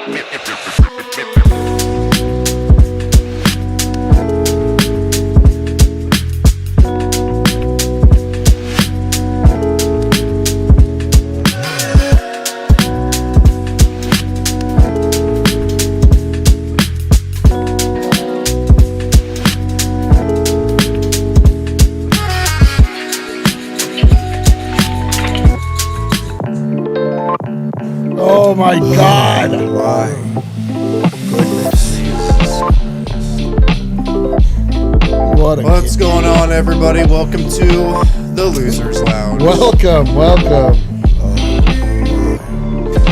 Oh my God! My goodness. What's going on, everybody? Welcome to the Losers Lounge. Welcome.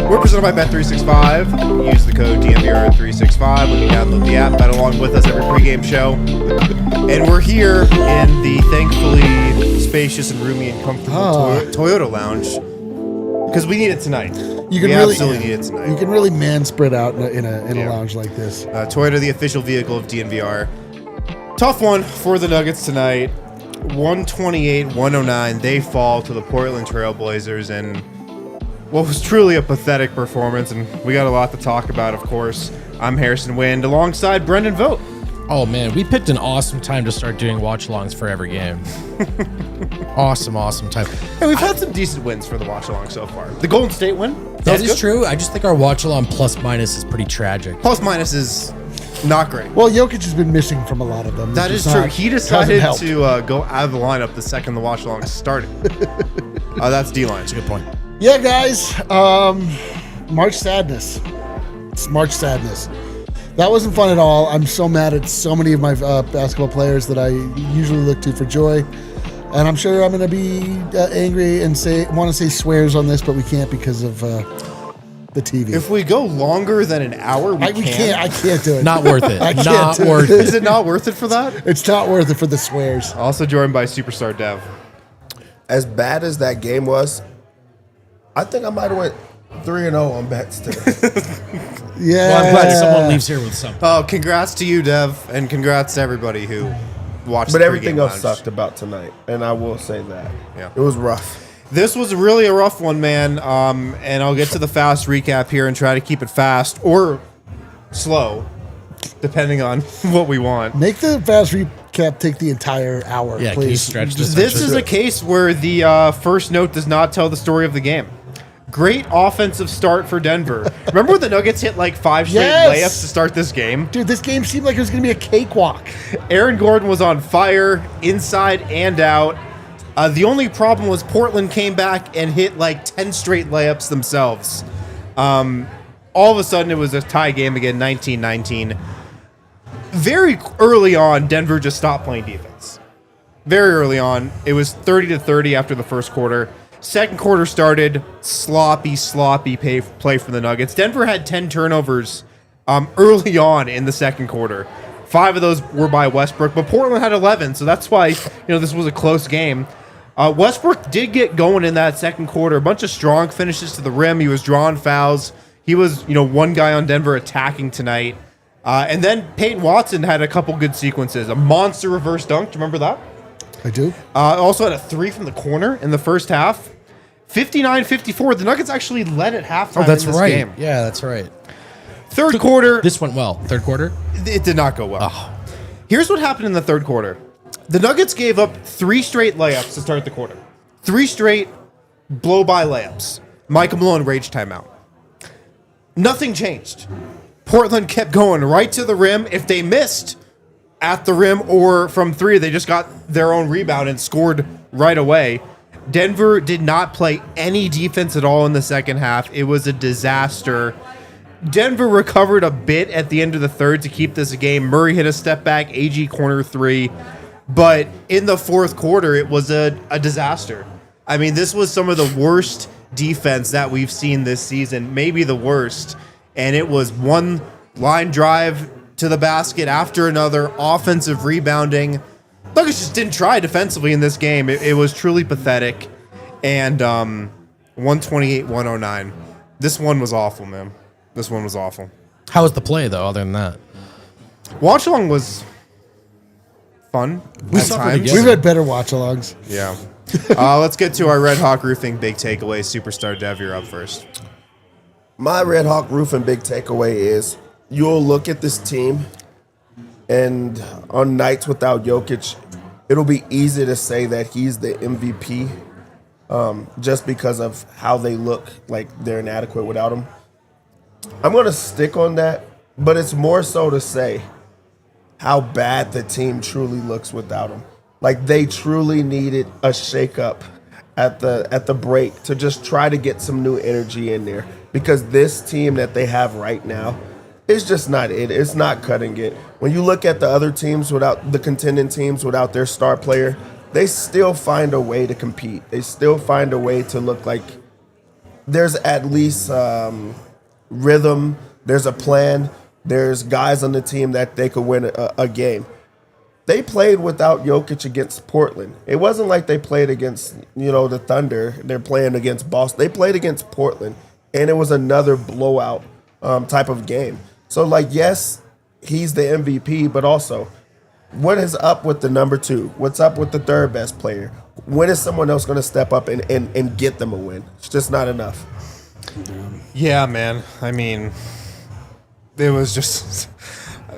We're presented by Bet365. Use the code DNVR365 when you download the app. Bet along with us every pregame show. And we're here in the thankfully spacious and roomy and comfortable Toyota Lounge because we need it tonight. We absolutely need it tonight. You can really man spread out in a lounge like this. Toyota, the official vehicle of DNVR. Tough one for the Nuggets tonight. 128-109. They fall to the Portland Trailblazers in what was truly a pathetic performance, and we got a lot to talk about, of course. I'm Harrison Wind alongside Brendan Vogt. Oh, man, we picked an awesome time to start doing watch-alongs for every game. awesome time. Hey, we've had some decent wins for the watch-along so far. The Golden State win. That is true. I just think our watch-along plus-minus is pretty tragic. Plus-minus is not great. Well, Jokic has been missing from a lot of them. That is true. He decided to go out of the lineup the second the watch-along started. That's D-line. That's a good point. Yeah, guys. March Sadness. It's March Sadness. That wasn't fun at all. I'm so mad at so many of my basketball players that I usually look to for joy. And I'm sure I'm going to be angry and want to say swears on this, but we can't because of the TV. If we go longer than an hour, we can't. I can't do it. Not worth it. Not worth it. Is it not worth it for that? It's not worth it for the swears. Also joined by Superstar Dev. As bad as that game was, I think I might have went 3-0 on bets today. Yeah. Well, I'm glad someone leaves here with something. Oh, congrats to you, Dev, and congrats to everybody who watched. But the everything pregame else lounge. sucked about tonight, and I will say that. Yeah. It was rough. This was really a rough one, man. And I'll get to the fast recap here and try to keep it fast or slow, depending on what we want. Make the fast recap take the entire hour, Yeah, please. can you stretch this? This is a case where the first note does not tell the story of the game. Great offensive start for Denver. Remember when the Nuggets hit like 5 straight layups to start this game? Dude, this game seemed like it was going to be a cakewalk. Aaron Gordon was on fire inside and out. The only problem was Portland came back and hit like 10 straight layups themselves. All of a sudden, it was a tie game again, 19-19. Very early on, Denver just stopped playing defense. Very early on. It was 30-30 after the first quarter. Second quarter started, sloppy play from the Nuggets. Denver had 10 turnovers early on in the second quarter. 5 of those were by Westbrook, but Portland had 11, so that's why this was a close game. Westbrook did get going in that second quarter. A bunch of strong finishes to the rim. He was drawing fouls. He was, one guy on Denver attacking tonight. And then Peyton Watson had a couple good sequences. A monster reverse dunk. Do you remember that? I do. Also had a 3 from the corner in the first half. 59-54. The Nuggets actually led at halftime in this game. Yeah, that's right. Third quarter. This went well. Third quarter? It did not go well. Here's what happened in the third quarter. The Nuggets gave up 3 straight layups to start the quarter. 3 straight blow-by layups. Michael Malone rage timeout. Nothing changed. Portland kept going right to the rim. If they missed at the rim or from 3, they just got their own rebound and scored right away. Denver did not play any defense at all in the second half. It was a disaster. Denver recovered a bit at the end of the third to keep this a game. Murray hit a step back, AG corner 3. But in the fourth quarter, it was a disaster. I mean, this was some of the worst defense that we've seen this season, maybe the worst. And it was one line drive to the basket after another, offensive rebounding. Nuggets just didn't try defensively in this game. It was truly pathetic. And 128-109. This one was awful, man. This one was awful. How was the play, though, other than that? Watch along was fun. We've had better watch-alongs. Yeah. Let's get to our Red Hawk Roofing big takeaway. Superstar Dev, you're up first. My Red Hawk roof and big takeaway is you'll look at this team, and on nights without Jokic, it'll be easy to say that he's the MVP just because of how they look like they're inadequate without him. I'm going to stick on that, but it's more so to say how bad the team truly looks without him. Like, they truly needed a shakeup at the break to just try to get some new energy in there, because this team that they have right now is just not it. It's not cutting it. When you look at the other teams without the contending teams without their star player, they still find a way to compete. They still find a way to look like there's at least rhythm, there's a plan, there's guys on the team that they could win a game. They played without Jokic against Portland. It wasn't like they played against, the Thunder. They're playing against Boston. They played against Portland, and it was another blowout type of game. So, yes, he's the MVP, but also, what is up with the number 2? What's up with the third best player? When is someone else going to step up and get them a win? It's just not enough. Yeah, man. I mean, it was just...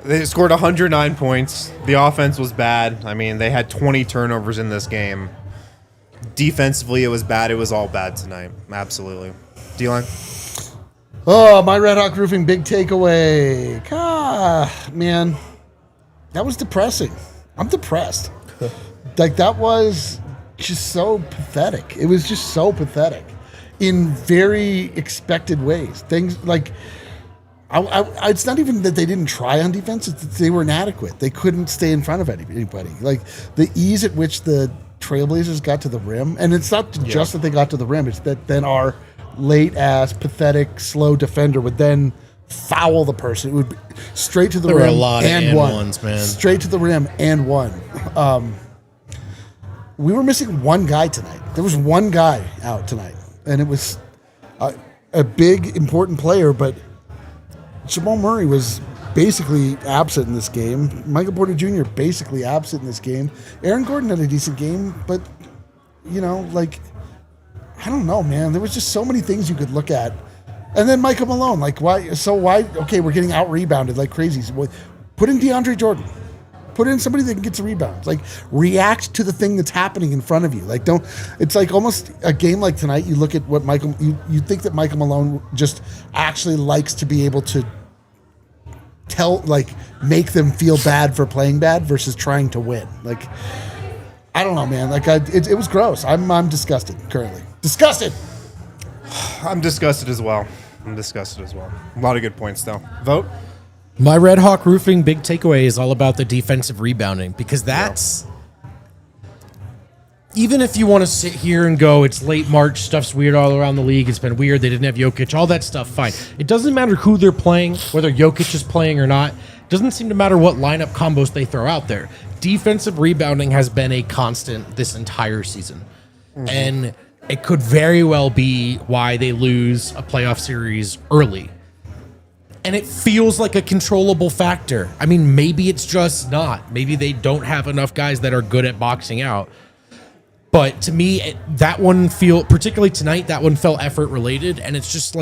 They scored 109 points. The offense was bad. I mean, they had 20 turnovers in this game. Defensively, it was bad. It was all bad tonight. Absolutely. D-line? Oh, my Red Hawk Roofing big takeaway. Man, that was depressing. I'm depressed. That was just so pathetic. It was just so pathetic in very expected ways. Things like... it's not even that they didn't try on defense. It's that they were inadequate. They couldn't stay in front of anybody. Like, the ease at which the Trailblazers got to the rim, and it's not just that they got to the rim, it's that then our late-ass, pathetic, slow defender would then foul the person. It would be straight to the rim. There were a lot and of and one. ones, man. Straight to the rim and one. We were missing one guy tonight. There was one guy out tonight, and it was a big, important player, but Jamal Murray was basically absent in this game. Michael Porter Jr. basically absent in this game. Aaron Gordon had a decent game, but, I don't know, man. There was just so many things you could look at. And then Michael Malone, why? Okay, we're getting out-rebounded like crazies. Put in DeAndre Jordan. Put in somebody that can get the rebounds. React to the thing that's happening in front of you. It's almost a game like tonight. You look at what you think that Michael Malone just actually likes to be able to make them feel bad for playing bad versus trying to win. I don't know, man. It was gross. I'm disgusted currently. Disgusted. I'm disgusted as well. A lot of good points, though. Vote? My Red Hawk Roofing big takeaway is all about the defensive rebounding, because that's... Even if you want to sit here and go, it's late March, stuff's weird all around the league, it's been weird, they didn't have Jokic, all that stuff, fine. It doesn't matter who they're playing, whether Jokic is playing or not. It doesn't seem to matter what lineup combos they throw out there. Defensive rebounding has been a constant this entire season. Mm-hmm. And it could very well be why they lose a playoff series early. And it feels like a controllable factor. I mean, maybe it's just not. Maybe they don't have enough guys that are good at boxing out. But to me, that one particularly tonight, that one felt effort related. And it's just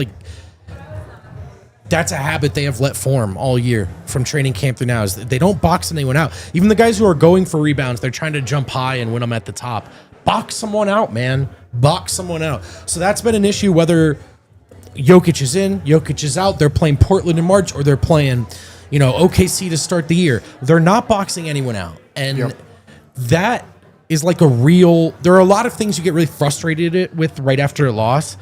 that's a habit they have let form all year from training camp through now, is they don't box anyone out. Even the guys who are going for rebounds, they're trying to jump high and win them at the top. Box someone out, man. Box someone out. So that's been an issue, whether Jokic is in, Jokic is out, they're playing Portland in March, or they're playing, OKC to start the year. They're not boxing anyone out. And that is there are a lot of things you get really frustrated with right after a loss.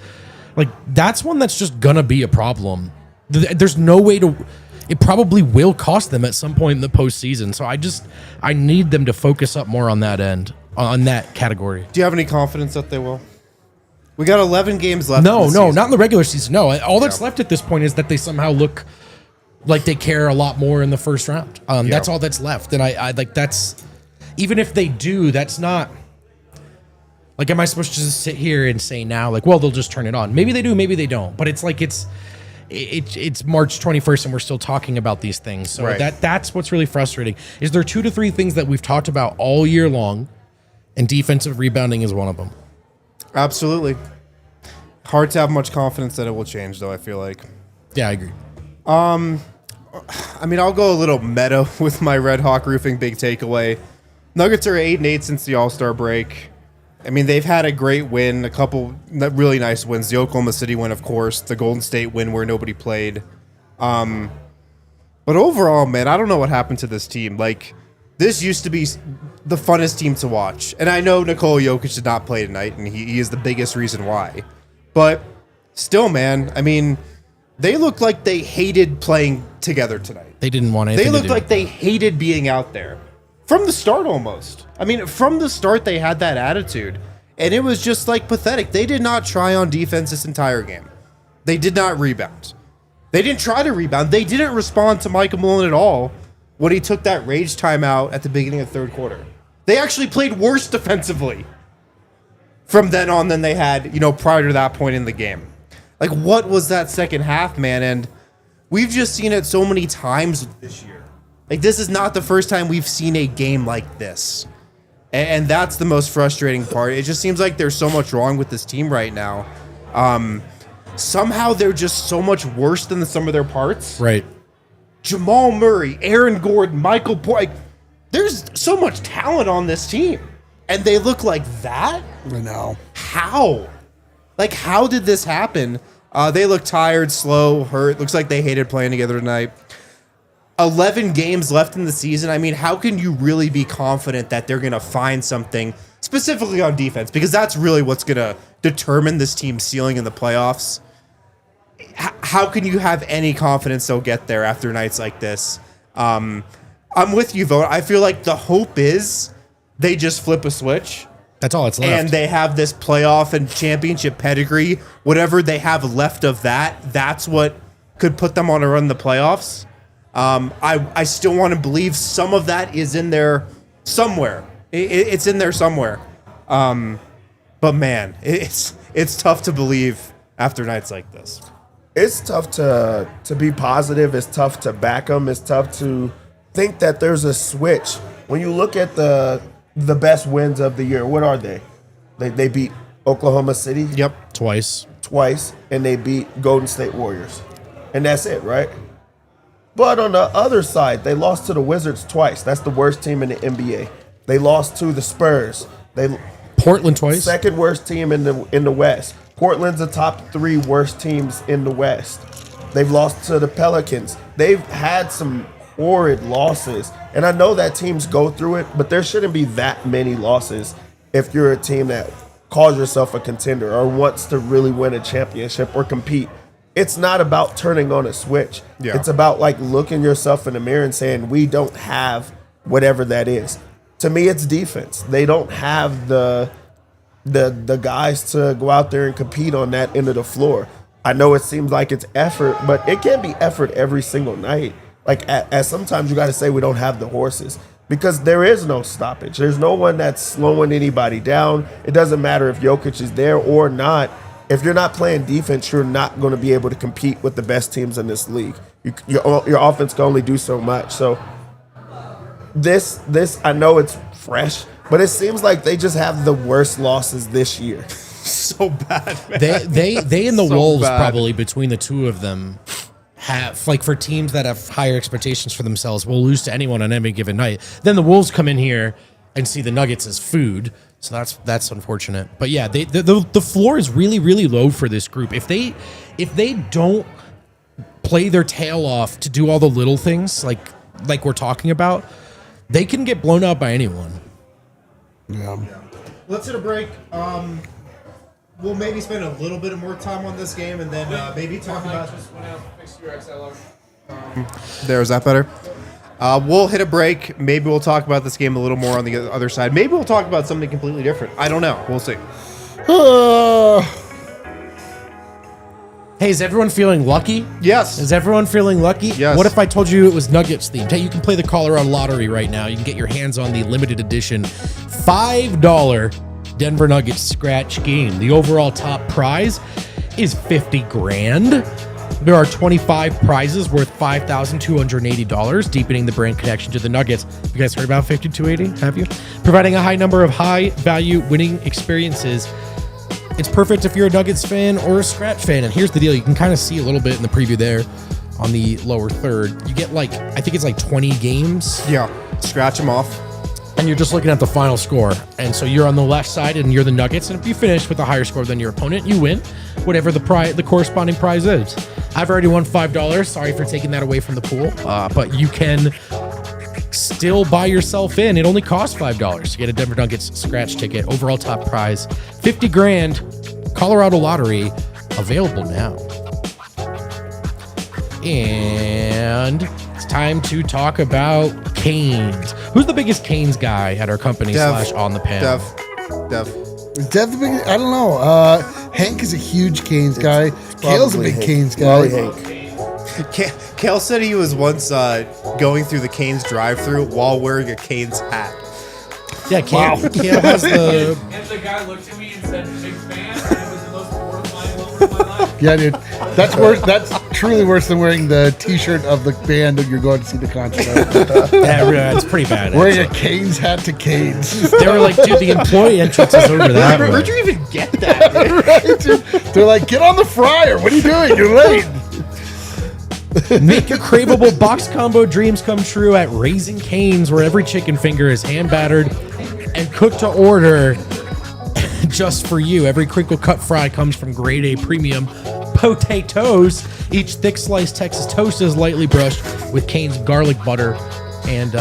That's one that's just gonna be a problem. There's no way it probably will cost them at some point in the postseason. So I need them to focus up more on that end, on that category. Do you have any confidence that they will? We got 11 games left. No, not in the regular season. No, all that's left at this point is that they somehow look like they care a lot more in the first round. That's all that's left. And I that's, even if they do, that's not, am I supposed to just sit here and say now, they'll just turn it on? Maybe they do, maybe they don't. But it's it's March 21st and we're still talking about these things. So that's what's really frustrating. Is there 2 to 3 things that we've talked about all year long, and defensive rebounding is one of them. Absolutely. Hard to have much confidence that it will change, though, I feel like. Yeah, I agree. I mean, I'll go a little meta with my Red Hawk Roofing big takeaway. Nuggets are 8-8 since the All-Star break. I mean, they've had a great win, a couple really nice wins. The Oklahoma City win, of course, the Golden State win where nobody played. But overall, man, I don't know what happened to this team. Like, this used to be the funnest team to watch. And I know Nikola Jokic did not play tonight, and he is the biggest reason why. But still, man, I mean, they looked like they hated playing together tonight. They didn't want anything They looked to do. like they hated being out there. From the start, almost. I mean, from the start, they had that attitude. And it was just, like, pathetic. They did not try on defense this entire game. They did not rebound. They didn't try to rebound. They didn't respond to Michael Malone at all when he took that rage timeout at the beginning of the third quarter. They actually played worse defensively from then on than they had, prior to that point in the game. Like, what was that second half, man? And we've just seen it so many times this year. Like, this is not the first time we've seen a game like this. And that's the most frustrating part. It just seems like there's so much wrong with this team right now. Somehow they're just so much worse than the sum of their parts. Right. Jamal Murray, Aaron Gordon, Michael Porter. There's so much talent on this team. And they look like that? I know. How? Like, how did this happen? They look tired, slow, hurt. Looks like they hated playing together tonight. 11 games left in the season. I mean, how can you really be confident that they're going to find something specifically on defense? Because that's really what's going to determine this team's ceiling in the playoffs. How can you have any confidence they'll get there after nights like this? I'm with you, Vogt. I feel like the hope is they just flip a switch. That's all it's left. And they have this playoff and championship pedigree. Whatever they have left of that, that's what could put them on a run in the playoffs. I still want to believe some of that is in there somewhere. It's in there somewhere. But man, it's tough to believe after nights like this. It's tough to be positive. It's tough to back them. It's tough to think that there's a switch. When you look at the best wins of the year, what are they? They beat Oklahoma City. Yep. Twice, and they beat Golden State Warriors. And that's it, right? But on the other side, they lost to the Wizards twice. That's the worst team in the NBA. They lost to the Spurs. Portland twice. Second worst team in the West. Portland's the top 3 worst teams in the West. They've lost to the Pelicans. They've had some horrid losses. And I know that teams go through it, but there shouldn't be that many losses if you're a team that calls yourself a contender or wants to really win a championship or compete. It's not about turning on a switch. Yeah. It's about like looking yourself in the mirror and saying, we don't have whatever that is. To me, it's defense. They don't have the guys to go out there and compete on that end of the floor. I know it seems like it's effort, but it can't be effort every single night. Like at sometimes you got to say we don't have the horses because there is no stoppage. There's no one that's slowing anybody down. It doesn't matter if Jokic is there or not. If you're not playing defense, you're not going to be able to compete with the best teams in this league. Your offense can only do so much. So this I know it's fresh, but it seems like they just have the worst losses this year. So bad, man. They and the So Wolves bad. probably between the two of them have, like, for teams that have higher expectations for themselves, will lose to anyone on any given night. Then the Wolves come in here and see the Nuggets as food. So that's unfortunate. But yeah, the floor is really, really low for this group. If they don't play their tail off to do all the little things like we're talking about, they can get blown out by anyone. Yeah. Let's hit a break. We'll maybe spend a little bit more time on this game and then maybe talk about. There's that better. We'll hit a break. Maybe we'll talk about this game a little more on the other side. Maybe we'll talk about something completely different. I don't know. We'll see. Hey, is everyone feeling lucky? Yes. Is everyone feeling lucky? Yes. What if I told you it was Nuggets themed? Hey, you can play the Colorado Lottery right now. You can get your hands on the limited edition $5 Denver Nuggets scratch game. The overall top prize is $50,000. There are 25 prizes worth $5,280, deepening the brand connection to the Nuggets. You guys heard about 5280? Have you? Providing a high number of high-value winning experiences. It's perfect if you're a Nuggets fan or a Scratch fan. And here's the deal. You can kind of see a little bit in the preview there on the lower third. You get I think it's 20 games. Yeah. Scratch them off. And you're just looking at the final score. And so you're on the left side and you're the Nuggets. And if you finish with a higher score than your opponent, you win whatever the corresponding prize is. I've already won $5. Sorry for taking that away from the pool. But you can still buy yourself in. It only costs $5 to get a Denver Nuggets scratch ticket. Overall top prize, $50 grand. Colorado Lottery, available now. And it's time to talk about Canes. Who's the biggest Canes guy at our company / on the panel? Dev. Is Dev the biggest? I don't know. Hank is a huge Canes guy. Kale's a big Canes guy. Kale said he was once going through the Canes drive-thru while wearing a Canes hat. Yeah, Kale has the... And the guy looked at me and said, big fan, and it was the most horrifying moment of my life. Yeah, dude. That's worse. That's truly worse than wearing the T-shirt of the band that you're going to see the concert of. Yeah, it's pretty bad. Wearing a Canes hat to Canes. They were like, dude, the employee entrance is over that way. Where'd you even get that? Right, dude. They're like, get on the fryer. What are you doing? You're late. Make your craveable box combo dreams come true at Raising Cane's, where every chicken finger is hand battered and cooked to order just for you. Every crinkle cut fry comes from grade A premium potatoes. Each thick sliced Texas toast is lightly brushed with Cane's garlic butter and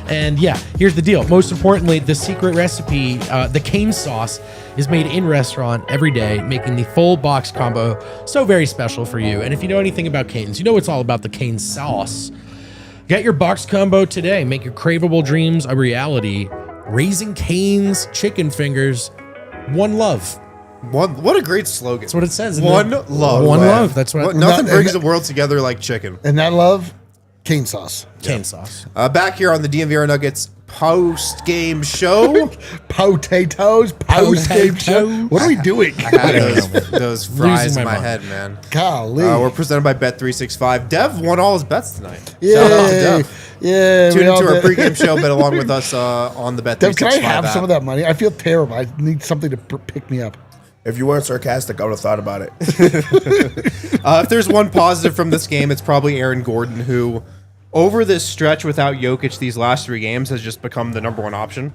and yeah, here's the deal. Most importantly, the secret recipe, the Cane sauce, is made in restaurant every day, making the full box combo so very special for you. And if you know anything about Cane's, you know it's all about the Cane sauce. Get your box combo today. Make your craveable dreams a reality. Raising Cane's chicken fingers. One love. What a great slogan. That's what it says. One love. One love. That's what. Nothing brings the world together like chicken. And that love, Cane sauce. Cane sauce. Back here on the DNVR Nuggets post-game show. Potatoes. Post-game show. What are we doing? I had those fries Losing in my my mind. head, man. Golly. We're presented by Bet365. Dev won all his bets tonight. Yay. Shout out to Dev. Yeah. Tune we all into our did. pregame show, bet along with us on the Bet365 Dev, can I have app. some of that money? I feel terrible. I need something to pick me up. If you weren't sarcastic, I would have thought about it. If there's one positive from this game, it's probably Aaron Gordon, who over this stretch without Jokic these last 3 games has just become the number 1 option.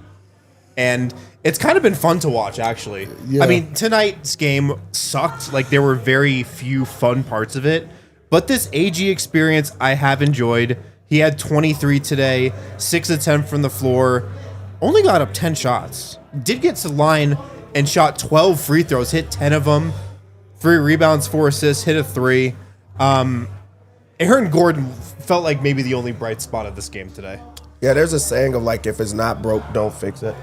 And it's kind of been fun to watch, actually. Yeah. I mean, tonight's game sucked. Like, there were very few fun parts of it. But this AG experience I have enjoyed. He had 23 today, 6 of 10 from the floor, only got up 10 shots. Did get to the line and shot 12 free throws, hit 10 of them, 3 rebounds, 4 assists, hit a 3. Aaron Gordon felt like maybe the only bright spot of this game today. Yeah, there's a saying of like, if it's not broke, don't fix it.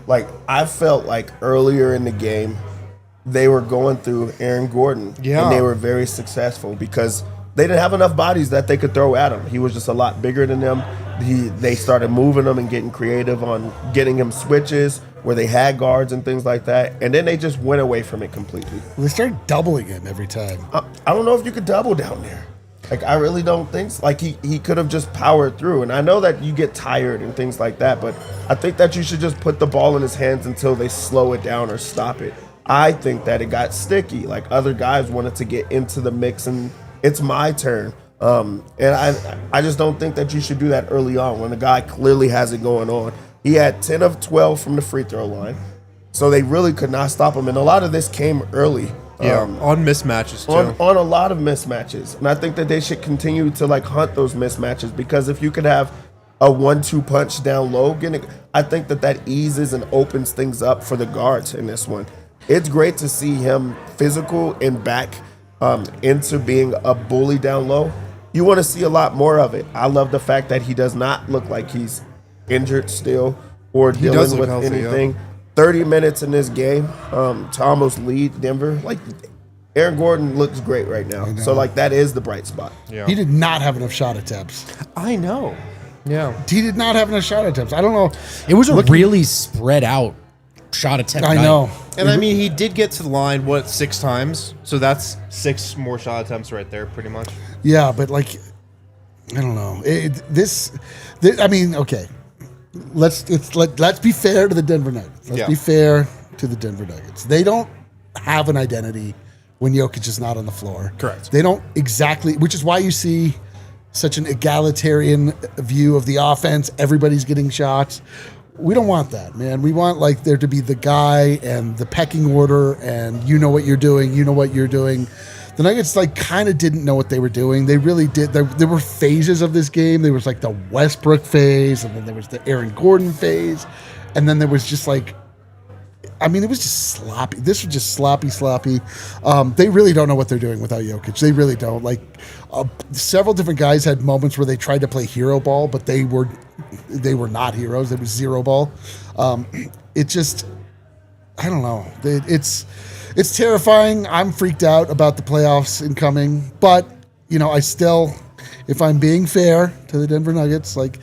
Like, I felt like earlier in the game, they were going through Aaron Gordon. Yeah. And they were very successful because they didn't have enough bodies that they could throw at him. He was just a lot bigger than them. They started moving him and getting creative on getting him switches where they had guards and things like that. And then they just went away from it completely. They started doubling him every time. I don't know if you could double down there. Like, I really don't think so. Like, he could have just powered through. And I know that you get tired and things like that, but I think that you should just put the ball in his hands until they slow it down or stop it. I think that it got sticky. Like, other guys wanted to get into the mix, and it's my turn. And I just don't think that you should do that early on when the guy clearly has it going on. He had 10 of 12 from the free throw line, so they really could not stop him. And a lot of this came early. On mismatches, too. On a lot of mismatches. And I think that they should continue to, like, hunt those mismatches, because if you could have a 1-2 punch down low, I think that eases and opens things up for the guards in this one. It's great to see him physical and back into being a bully down low. You want to see a lot more of it. I love the fact that he does not look like he's injured still or dealing with healthy, anything. yeah. 30 minutes in this game to almost lead Denver. Like, Aaron Gordon looks great right now. So, like, that is the bright spot. Yeah. He did not have enough shot attempts. I know. Yeah. He did not have enough shot attempts. I don't know. It was a really spread out shot attempt. I night. know. And I mean, he did get to the line, 6 times? So that's 6 more shot attempts right there, pretty much. Yeah, but, like, I don't know. This I mean, okay. Let's be fair to the Denver Nuggets. Let's be fair. to the Denver Nuggets. They don't have an identity when Jokic is not on the floor. Correct. They don't exactly, which is why you see such an egalitarian view of the offense. Everybody's getting shots. We don't want that, man. We want like there to be the guy and the pecking order, and you know what you're doing. You know what you're doing. The Nuggets like kind of didn't know what they were doing. They really did. There were phases of this game. There was like the Westbrook phase, and then there was the Aaron Gordon phase, and then there was just like, I mean, it was just sloppy. This was just sloppy. They really don't know what they're doing without Jokic. They really don't. Like several different guys had moments where they tried to play hero ball, but they were not heroes. It was zero ball. It just, I don't know. It's terrifying. I'm freaked out about the playoffs incoming, but you know, I still, if I'm being fair to the Denver Nuggets, like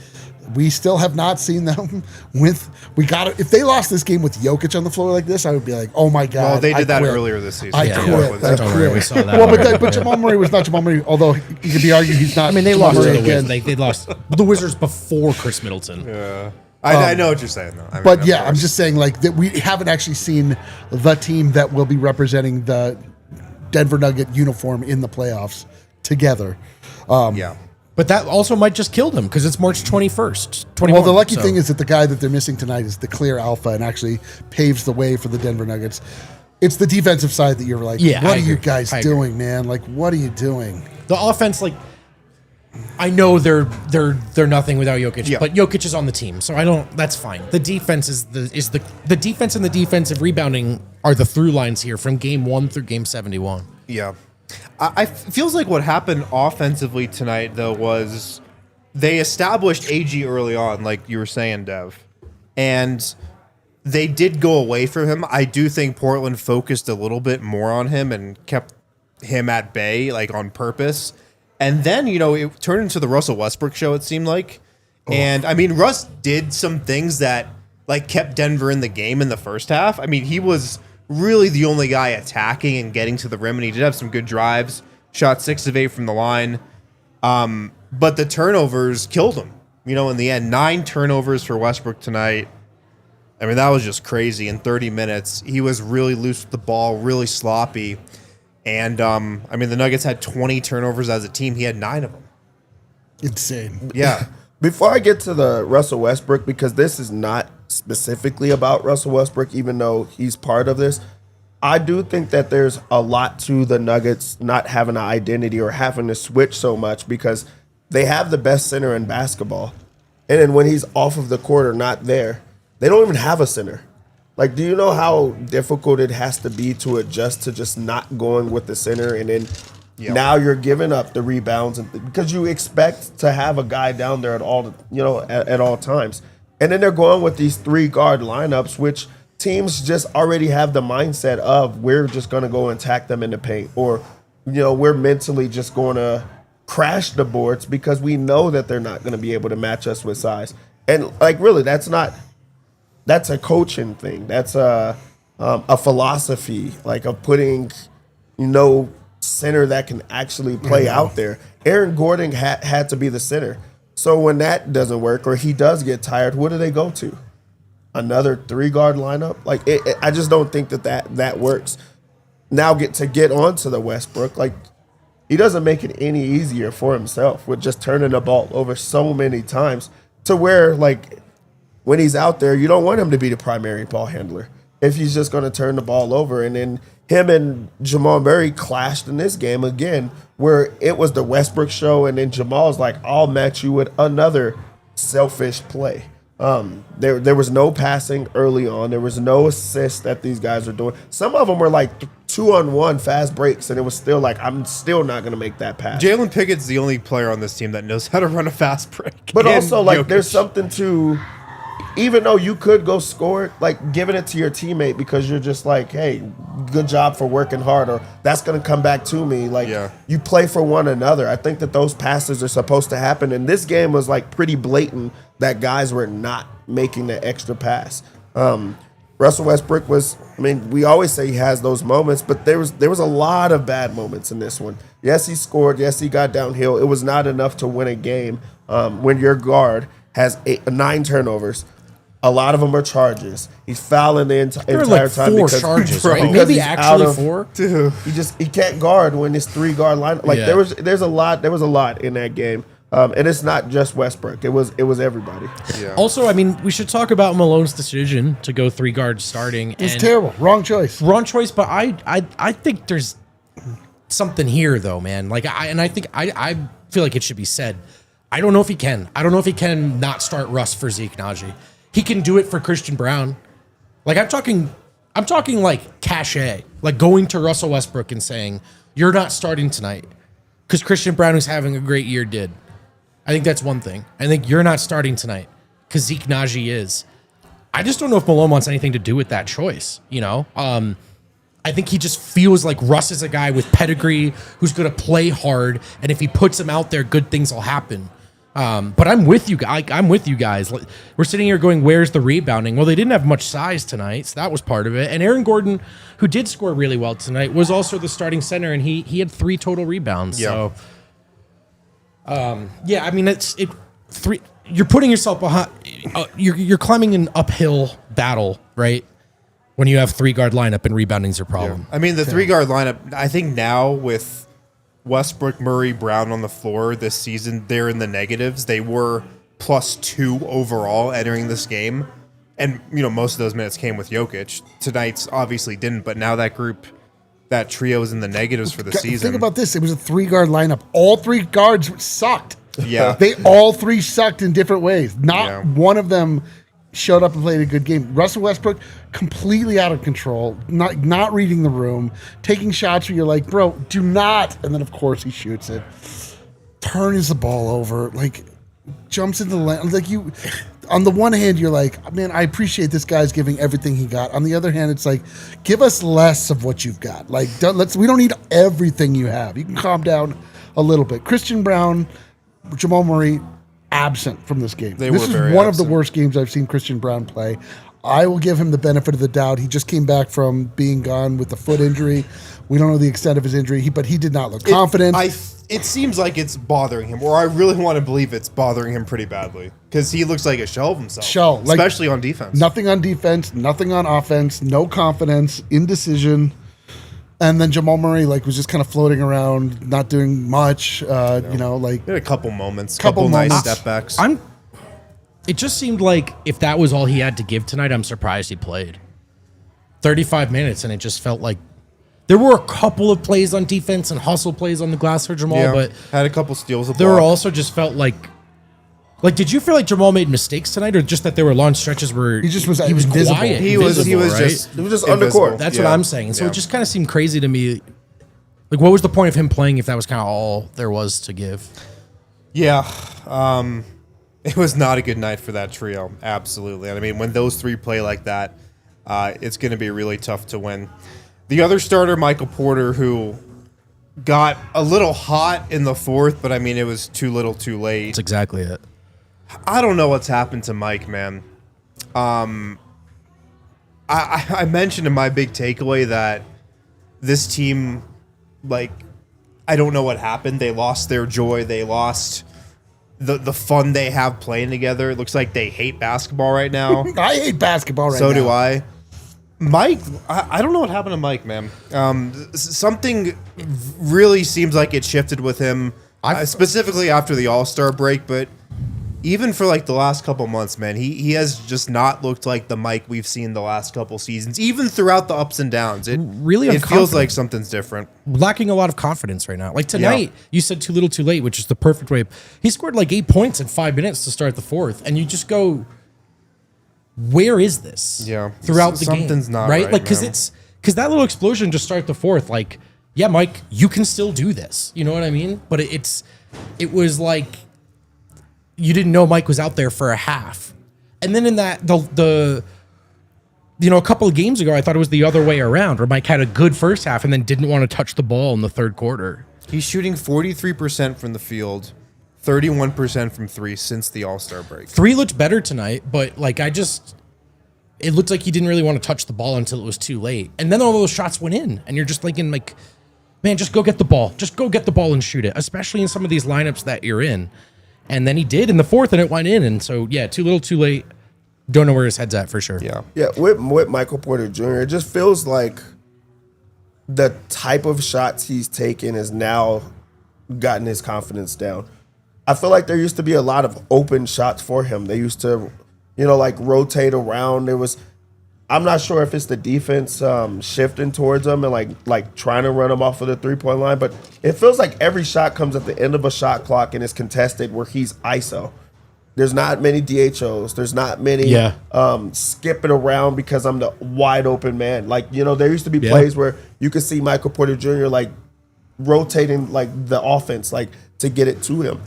we still have not seen them if they lost this game with Jokic on the floor like this, I would be like, oh my God. Well, they did that quit. earlier this season. I quit. I Don't worry, we quit. saw that. Well, but Jamal Murray was not Jamal Murray, although it could be argued he's not. I mean, they Jamal lost to Murray the again. Wizards. They lost the Wizards before Chris Middleton. Yeah. I know what you're saying, though. I mean, But of yeah, I'm course. just saying like that we haven't actually seen the team that will be representing the Denver Nugget uniform in the playoffs together. Yeah. But that also might just kill them because it's March 21st. 21, Well, the lucky so. thing is that the guy that they're missing tonight is the clear alpha and actually paves the way for the Denver Nuggets. It's the defensive side that you're like, Yeah, what I are you agree. guys I agree. doing, man? Like, what are you doing? The offense, like, I know they're nothing without Jokic, Yeah. but Jokic is on the team, so I don't. That's fine. The defense is the defense and the defensive rebounding are the through lines here from game 1 through game 71. Yeah. I feels like what happened offensively tonight, though, was they established AG early on, like you were saying, Dev, and they did go away from him. I do think Portland focused a little bit more on him and kept him at bay, like on purpose. And then, you know, it turned into the Russell Westbrook show, it seemed like. And, I mean, Russ did some things that, like, kept Denver in the game in the first half. I mean, he was really the only guy attacking and getting to the rim, and he did have some good drives. Shot 6 of 8 from the line. But the turnovers killed him, you know, in the end. 9 turnovers for Westbrook tonight. I mean, that was just crazy. In 30 minutes, he was really loose with the ball, really sloppy. And, I mean, the Nuggets had 20 turnovers as a team. He had 9 of them. Insane. Yeah. Before I get to the Russell Westbrook, because this is not specifically about Russell Westbrook, even though he's part of this, I do think that there's a lot to the Nuggets not having an identity or having to switch so much because they have the best center in basketball. And then when he's off of the court or not there, they don't even have a center. Like, do you know how difficult it has to be to adjust to just not going with the center, and then now you're giving up the rebounds because you expect to have a guy down there at all, you know, at all times, and then they're going with these 3 guard lineups, which teams just already have the mindset of we're just going to go and attack them in the paint, or you know, we're mentally just going to crash the boards because we know that they're not going to be able to match us with size, and like really, that's a coaching thing. That's a philosophy, like of putting, you know, center that can actually play out there. Aaron Gordon had to be the center. So when that doesn't work or he does get tired, what do they go to? Another 3-guard lineup? Like I just don't think that works. Now get onto the Westbrook. Like he doesn't make it any easier for himself with just turning the ball over so many times to where like, when he's out there, you don't want him to be the primary ball handler if he's just going to turn the ball over. And then him and Jamal Murray clashed in this game again, where it was the Westbrook show, and then Jamal's like, I'll match you with another selfish play. There was no passing early on. There was no assists that these guys were doing. Some of them were like 2-on-1 fast breaks, and it was still like, I'm still not going to make that pass. Jalen Pickett's the only player on this team that knows how to run a fast break. But And also, like, Jokic. there's something to, even though you could go score it, like giving it to your teammate because you're just like, hey, good job for working hard, or that's going to come back to me. Like, you play for one another. I think that those passes are supposed to happen. And this game was like pretty blatant that guys were not making the extra pass. Russell Westbrook was, I mean, we always say he has those moments, but there was a lot of bad moments in this one. Yes, he scored. Yes, he got downhill. It was not enough to win a game when your guard has 9 turnovers. A lot of them are charges. He's fouling the There are entire like time 4 because, charges, bro, right? because Maybe he's actually out of- 4. Dude. He can't guard when it's 3-guard line. Like Yeah. there was a lot in that game, and it's not just Westbrook. It was everybody. Yeah. Also, I mean, we should talk about Malone's decision to go 3 guards starting. It's terrible. Wrong choice. Wrong choice, but I think there's something here though, man. Like I feel like it should be said. I don't know if he can. I don't know if he can not start Russ for Zeke Naji. He can do it for Christian Brown. Like I'm talking like cachet, like going to Russell Westbrook and saying, "You're not starting tonight," because Christian Brown, who's having a great year, did. I think that's one thing. I think you're not starting tonight because Zeke Naji is. I just don't know if Malone wants anything to do with that choice. You know, I think he just feels like Russ is a guy with pedigree who's going to play hard, and if he puts him out there, good things will happen. But I'm with you. I'm with you guys. We're sitting here going, "Where's the rebounding?" Well, they didn't have much size tonight, so that was part of it. And Aaron Gordon, who did score really well tonight, was also the starting center, and he had 3 total rebounds. Yeah. So, yeah, I mean, it's 3. You're putting yourself behind. You're climbing an uphill battle, right? When you have 3-guard lineup and rebounding's your problem. I mean, the 3-guard lineup, I think now with Westbrook, Murray, Brown on the floor this season, they're in the negatives. They were +2 overall entering this game. And, you know, most of those minutes came with Jokic. Tonight's obviously didn't, but now that group, that trio is in the negatives for the season. Think about this. It was a 3-guard lineup. All 3 guards sucked. Yeah. They all 3 sucked in different ways. Not one of them showed up and played a good game. Russell Westbrook, completely out of control, not reading the room, taking shots where you're like, bro, do not. And then, of course, he shoots it. Turns the ball over, like, jumps into the lane. Like, you, on the one hand, you're like, man, I appreciate this guy's giving everything he got. On the other hand, it's like, give us less of what you've got. Like, we don't need everything you have. You can calm down a little bit. Christian Brown, Jamal Murray, absent from this game. This is one of the worst games I've seen Christian Brown play. I will give him the benefit of the doubt. He just came back from being gone with the foot injury. We don't know the extent of his injury, but he did not look confident. It seems like it's bothering him, or I really want to believe it's bothering him pretty badly because he looks like a shell of himself. Especially on defense. Nothing on defense, nothing on offense, no confidence, indecision. And then Jamal Murray was just kind of floating around, not doing much. You know, He had a couple moments, Couple nice moments. step backs. It just seemed like if that was all he had to give tonight, I'm surprised he played 35 minutes, and it just felt like there were a couple of plays on defense and hustle plays on the glass for Jamal, but had a couple steals. there were also just felt like, did you feel like Jamal made mistakes tonight, or just that there were long stretches where He just was he was invisible. quiet, He was invisible, right? just undercourt. invisible. That's what I'm saying. So it just kind of seemed crazy to me. Like, what was the point of him playing if that was kind of all there was to give? Yeah. It was not a good night for that trio. Absolutely. And I mean, when those 3 play like that, it's going to be really tough to win. The other starter, Michael Porter, who got a little hot in the 4th, but I mean, it was too little too late. That's exactly it. I don't know what's happened to Mike, man. I mentioned in my big takeaway that this team, I don't know what happened. They lost their joy. They lost the fun they have playing together. It looks like they hate basketball right now. I hate basketball right now. So do I. Mike, I don't know what happened to Mike, man. Something really seems like it shifted with him, specifically after the All-Star break, but even for the last couple months, man, he has just not looked like the Mike we've seen the last couple seasons, even throughout the ups and downs. It feels like something's different. Lacking a lot of confidence right now. Like tonight, you said too little too late, which is the perfect way. He scored 8 points in 5 minutes to start the 4th, and you just go, where is this? Yeah. Throughout the game. Something's not right. right, Because man. because that little explosion to start the 4th, yeah, Mike, you can still do this. You know what I mean? But it was like you didn't know Mike was out there for a half. And then in that, a couple of games ago, I thought it was the other way around, where Mike had a good first half and then didn't want to touch the ball in the 3rd quarter. He's shooting 43% from the field, 31% from 3 since the All-Star break. 3 looked better tonight, but it looked like he didn't really want to touch the ball until it was too late. And then all those shots went in, and you're just thinking, man, just go get the ball. Just go get the ball and shoot it, especially in some of these lineups that you're in. And then he did in the 4th, and it went in. And so, yeah, too little, too late. Don't know where his head's at for sure. Yeah. Yeah, with Michael Porter Jr., it just feels like the type of shots he's taken has now gotten his confidence down. I feel like there used to be a lot of open shots for him. They used to, like rotate around. I'm not sure if it's the defense shifting towards him and like trying to run him off of the 3-point line, but it feels like every shot comes at the end of a shot clock and is contested where he's ISO. There's not many DHOs. There's not many skipping around because I'm the wide open man. Like, there used to be plays where you could see Michael Porter Jr. like rotating like the offense like to get it to him.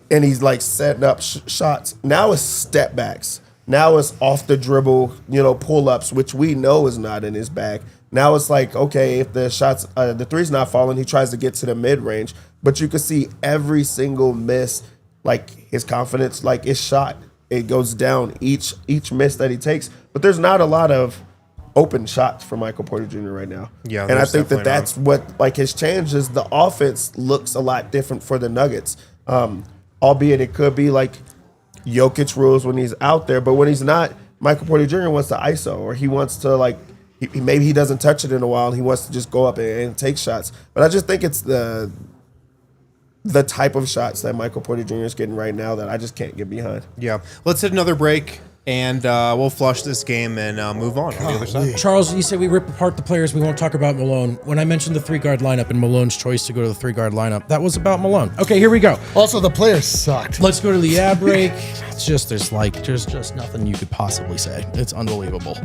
And he's like setting up shots. Now it's step backs. Now it's off the dribble, pull ups, which we know is not in his bag. Now it's like, okay, if the shots, the three's not falling, he tries to get to the mid range. But you can see every single miss, like his confidence, like it's shot. It goes down each miss that he takes. But there's not a lot of open shots for Michael Porter Jr. right now. Yeah, and I think that's what like his change is. The offense looks a lot different for the Nuggets. Albeit it could be like Jokic rules when he's out there, but when he's not, Michael Porter Jr. wants to ISO, or he wants to like maybe he doesn't touch it in a while and he wants to just go up and take shots. But I just think it's the type of shots that Michael Porter Jr. is getting right now that I just can't get behind. Yeah. Let's hit another break, and we'll flush this game and move on the other side. Charles, you say we rip apart the players. We won't talk about Malone. When I mentioned the 3-guard lineup and Malone's choice to go to the 3-guard lineup, that was about Malone. Okay, here we go. Also, the players sucked. Let's go to the ad break. It's just, there's just nothing you could possibly say. It's unbelievable.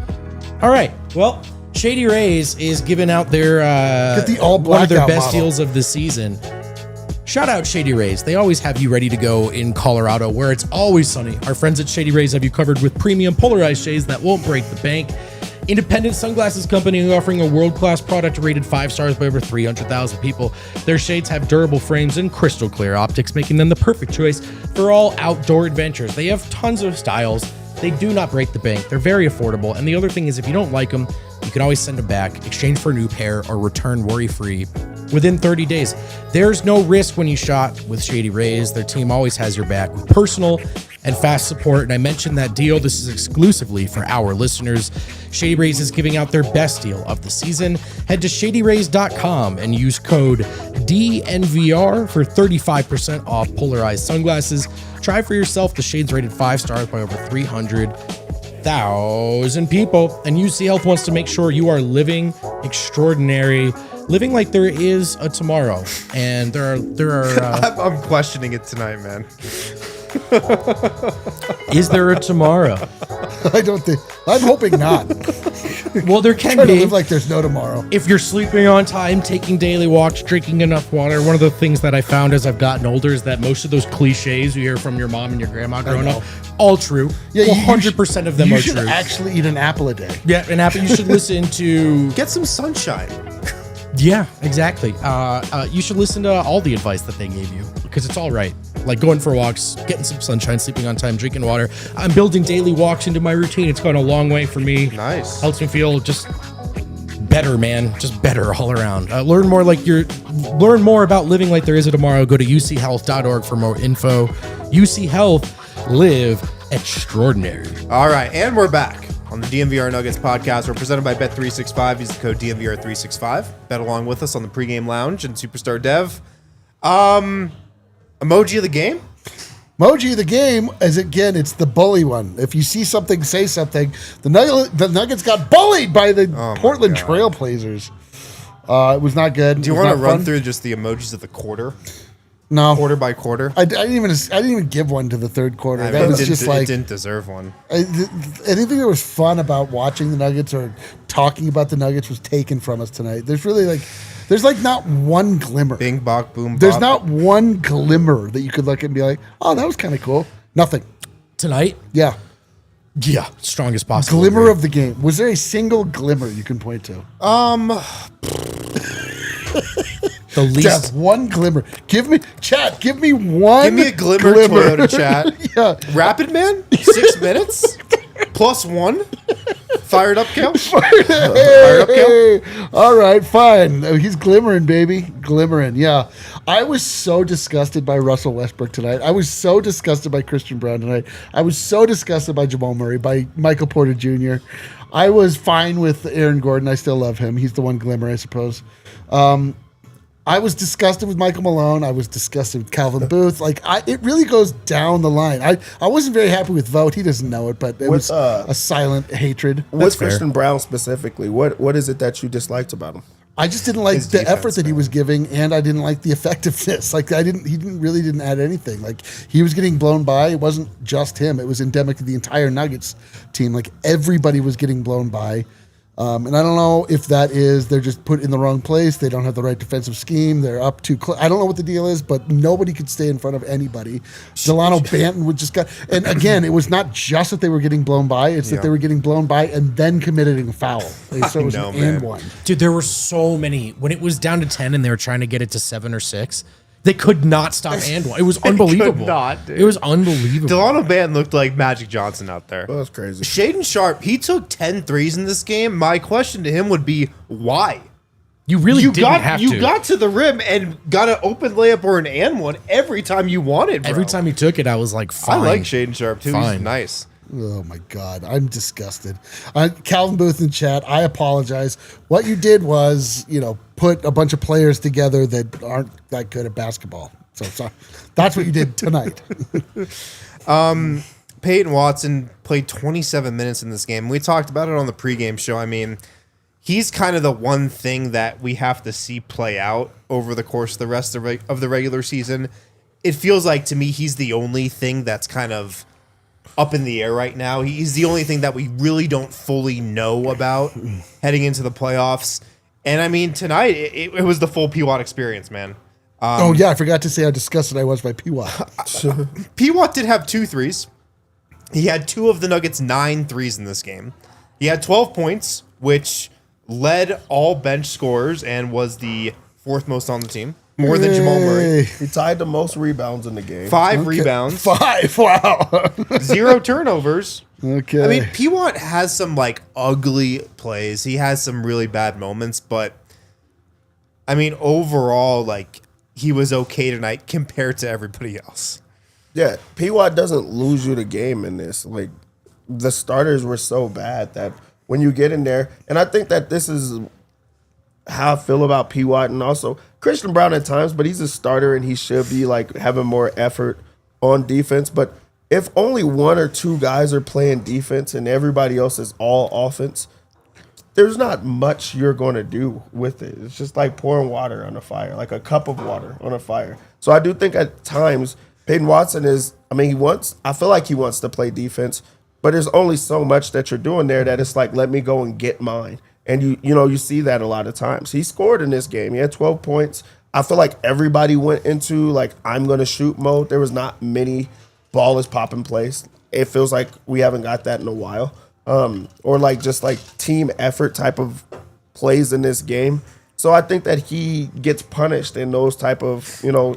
All right. Well, Shady Rays is giving out their Get the all one of their blackout best model. deals of the season. Shout out Shady Rays. They always have you ready to go in Colorado, where it's always sunny. Our friends at Shady Rays have you covered with premium polarized shades that won't break the bank. Independent sunglasses company offering a world-class product rated 5 stars by over 300,000 people. Their shades have durable frames and crystal clear optics, making them the perfect choice for all outdoor adventures. They have tons of styles. They do not break the bank. They're very affordable. And the other thing is, if you don't like them, you can always send them back, exchange for a new pair, or return worry-free within 30 days. There's no risk when you shop with Shady Rays. Their team always has your back with personal and fast support. And I mentioned that deal. This is exclusively for our listeners. Shady Rays is giving out their best deal of the season. Head to shadyrays.com and use code DNVR for 35% off polarized sunglasses. Try for yourself the shades rated 5 stars by over 300,000 people. And UC Health wants to make sure you are living extraordinary, living like there is a tomorrow. And there are I'm questioning it tonight, man. is there a tomorrow? I don't think. I'm hoping not. Well, there can Try to be. live like there's no tomorrow. If you're sleeping on time, taking daily walks, drinking enough water, one of the things that I found as I've gotten older is that most of those cliches you hear from your mom and your grandma growing up, all true. Yeah, 100% of them you are should true. actually eat an apple a day. Yeah, an apple. You should listen to. Get some sunshine. Yeah, exactly. You should listen to all the advice that they gave you because it's all right. Like going for walks, getting some sunshine, sleeping on time, drinking water. I'm building daily walks into my routine. It's gone a long way for me. Nice. Helps me feel just better, man. Just better all around. Learn more about living like there is a tomorrow. Go to uchealth.org for more info. UC Health, live extraordinary. All right, and we're back on the DNVR Nuggets Podcast. We're presented by Bet365. Use the code DNVR365. Bet along with us on the pregame lounge and Superstar Dev. Emoji of the game? Emoji of the game is, again, it's the bully one. If you see something, say something. The Nuggets got bullied by the Portland Trailblazers. It was not good. Do you want to run through just the emojis of the quarter? No. Quarter by quarter? I didn't even give one to the third quarter. I That mean, was just like it didn't deserve one. anything that was fun about watching the Nuggets or talking about the Nuggets was taken from us tonight. There's not one glimmer. Bing, bok, boom, bop. There's not one glimmer that you could look at and be like, oh, that was kind of cool. Nothing. Tonight? Yeah. Yeah, strongest possible. Glimmer of the game. Was there a single glimmer you can point to? The least. Just one glimmer. Give me one. Give me a glimmer. Toyota chat. Yeah. Rapid Man? 6 minutes? +1? Fired up, Kale? Fired up, Kale? All right, fine. He's glimmering, baby. Glimmering, yeah. I was so disgusted by Russell Westbrook tonight. I was so disgusted by Christian Brown tonight. I was so disgusted by Jamal Murray, by Michael Porter Jr. I was fine with Aaron Gordon. I still love him. He's the one glimmer, I suppose. I was disgusted with Michael Malone. I was disgusted with Calvin Booth. It really goes down the line. I wasn't very happy with Vogt. He doesn't know it, but it was a silent hatred. With Christian Brown specifically, what is it that you disliked about him? I just didn't like His the defense, effort that he was giving, and I didn't like the effectiveness. He didn't add anything. He was getting blown by. It wasn't just him. It was endemic to the entire Nuggets team. Everybody was getting blown by. And I don't know if that is they're just put in the wrong place. They don't have the right defensive scheme. They're up too close. I don't know what the deal is, but nobody could stay in front of anybody. Delano Banton would just and again, it was not just that they were getting blown by. It's that they were getting blown by and then committing a foul. So it was an and one. Dude, there were so many. When it was down to 10 and they were trying to get it to 7 or 6, they could not stop and one. It was unbelievable. Dude. It was unbelievable. Delano Banton looked like Magic Johnson out there. Oh, that's crazy. Shaden Sharp, he took 10 threes in this game. My question to him would be, why? You really didn't have to. You got to the rim and got an open layup or an and one every time you wanted, bro. Every time he took it, I was like, fine. I like Shaden Sharp, too. Fine. He's nice. Oh my God, I'm disgusted. Calvin Booth in chat, I apologize. What you did was, put a bunch of players together that aren't that good at basketball. So that's what you did tonight. Peyton Watson played 27 minutes in this game. We talked about it on the pregame show. I mean, he's kind of the one thing that we have to see play out over the course of the rest of the regular season. It feels like, to me, he's the only thing that's kind of up in the air right now. He's the only thing that we really don't fully know about heading into the playoffs. And I mean, tonight, it was the full PWat experience, man. I forgot to say how disgusted I was by PWat. PWat did have 2 threes. He had 2 of the Nuggets' 9 threes in this game. He had 12 points, which led all bench scorers and was the 4th most on the team. More than Jamal Murray. He tied the most rebounds in the game. 5 rebounds. 5, wow. 0 turnovers. Okay. I mean, PWat has some ugly plays. He has some really bad moments, but I mean, overall, he was okay tonight compared to everybody else. Yeah, PWat doesn't lose you the game in this. The starters were so bad that when you get in there, and I think that this is how I feel about PWat and also Christian Brown at times, but he's a starter and he should be having more effort on defense. But if only 1 or 2 guys are playing defense and everybody else is all offense, there's not much you're going to do with it. It's just like pouring water on a fire, like a cup of water on a fire. So I do think at times Peyton Watson I feel like he wants to play defense, but there's only so much that you're doing there that it's let me go and get mine. And you see that a lot of times. He scored in this game. He had 12 points. I feel like everybody went into I'm going to shoot mode. There was not many ball is popping plays. It feels like we haven't got that in a while. Or just team effort type of plays in this game. So I think that he gets punished in those type of,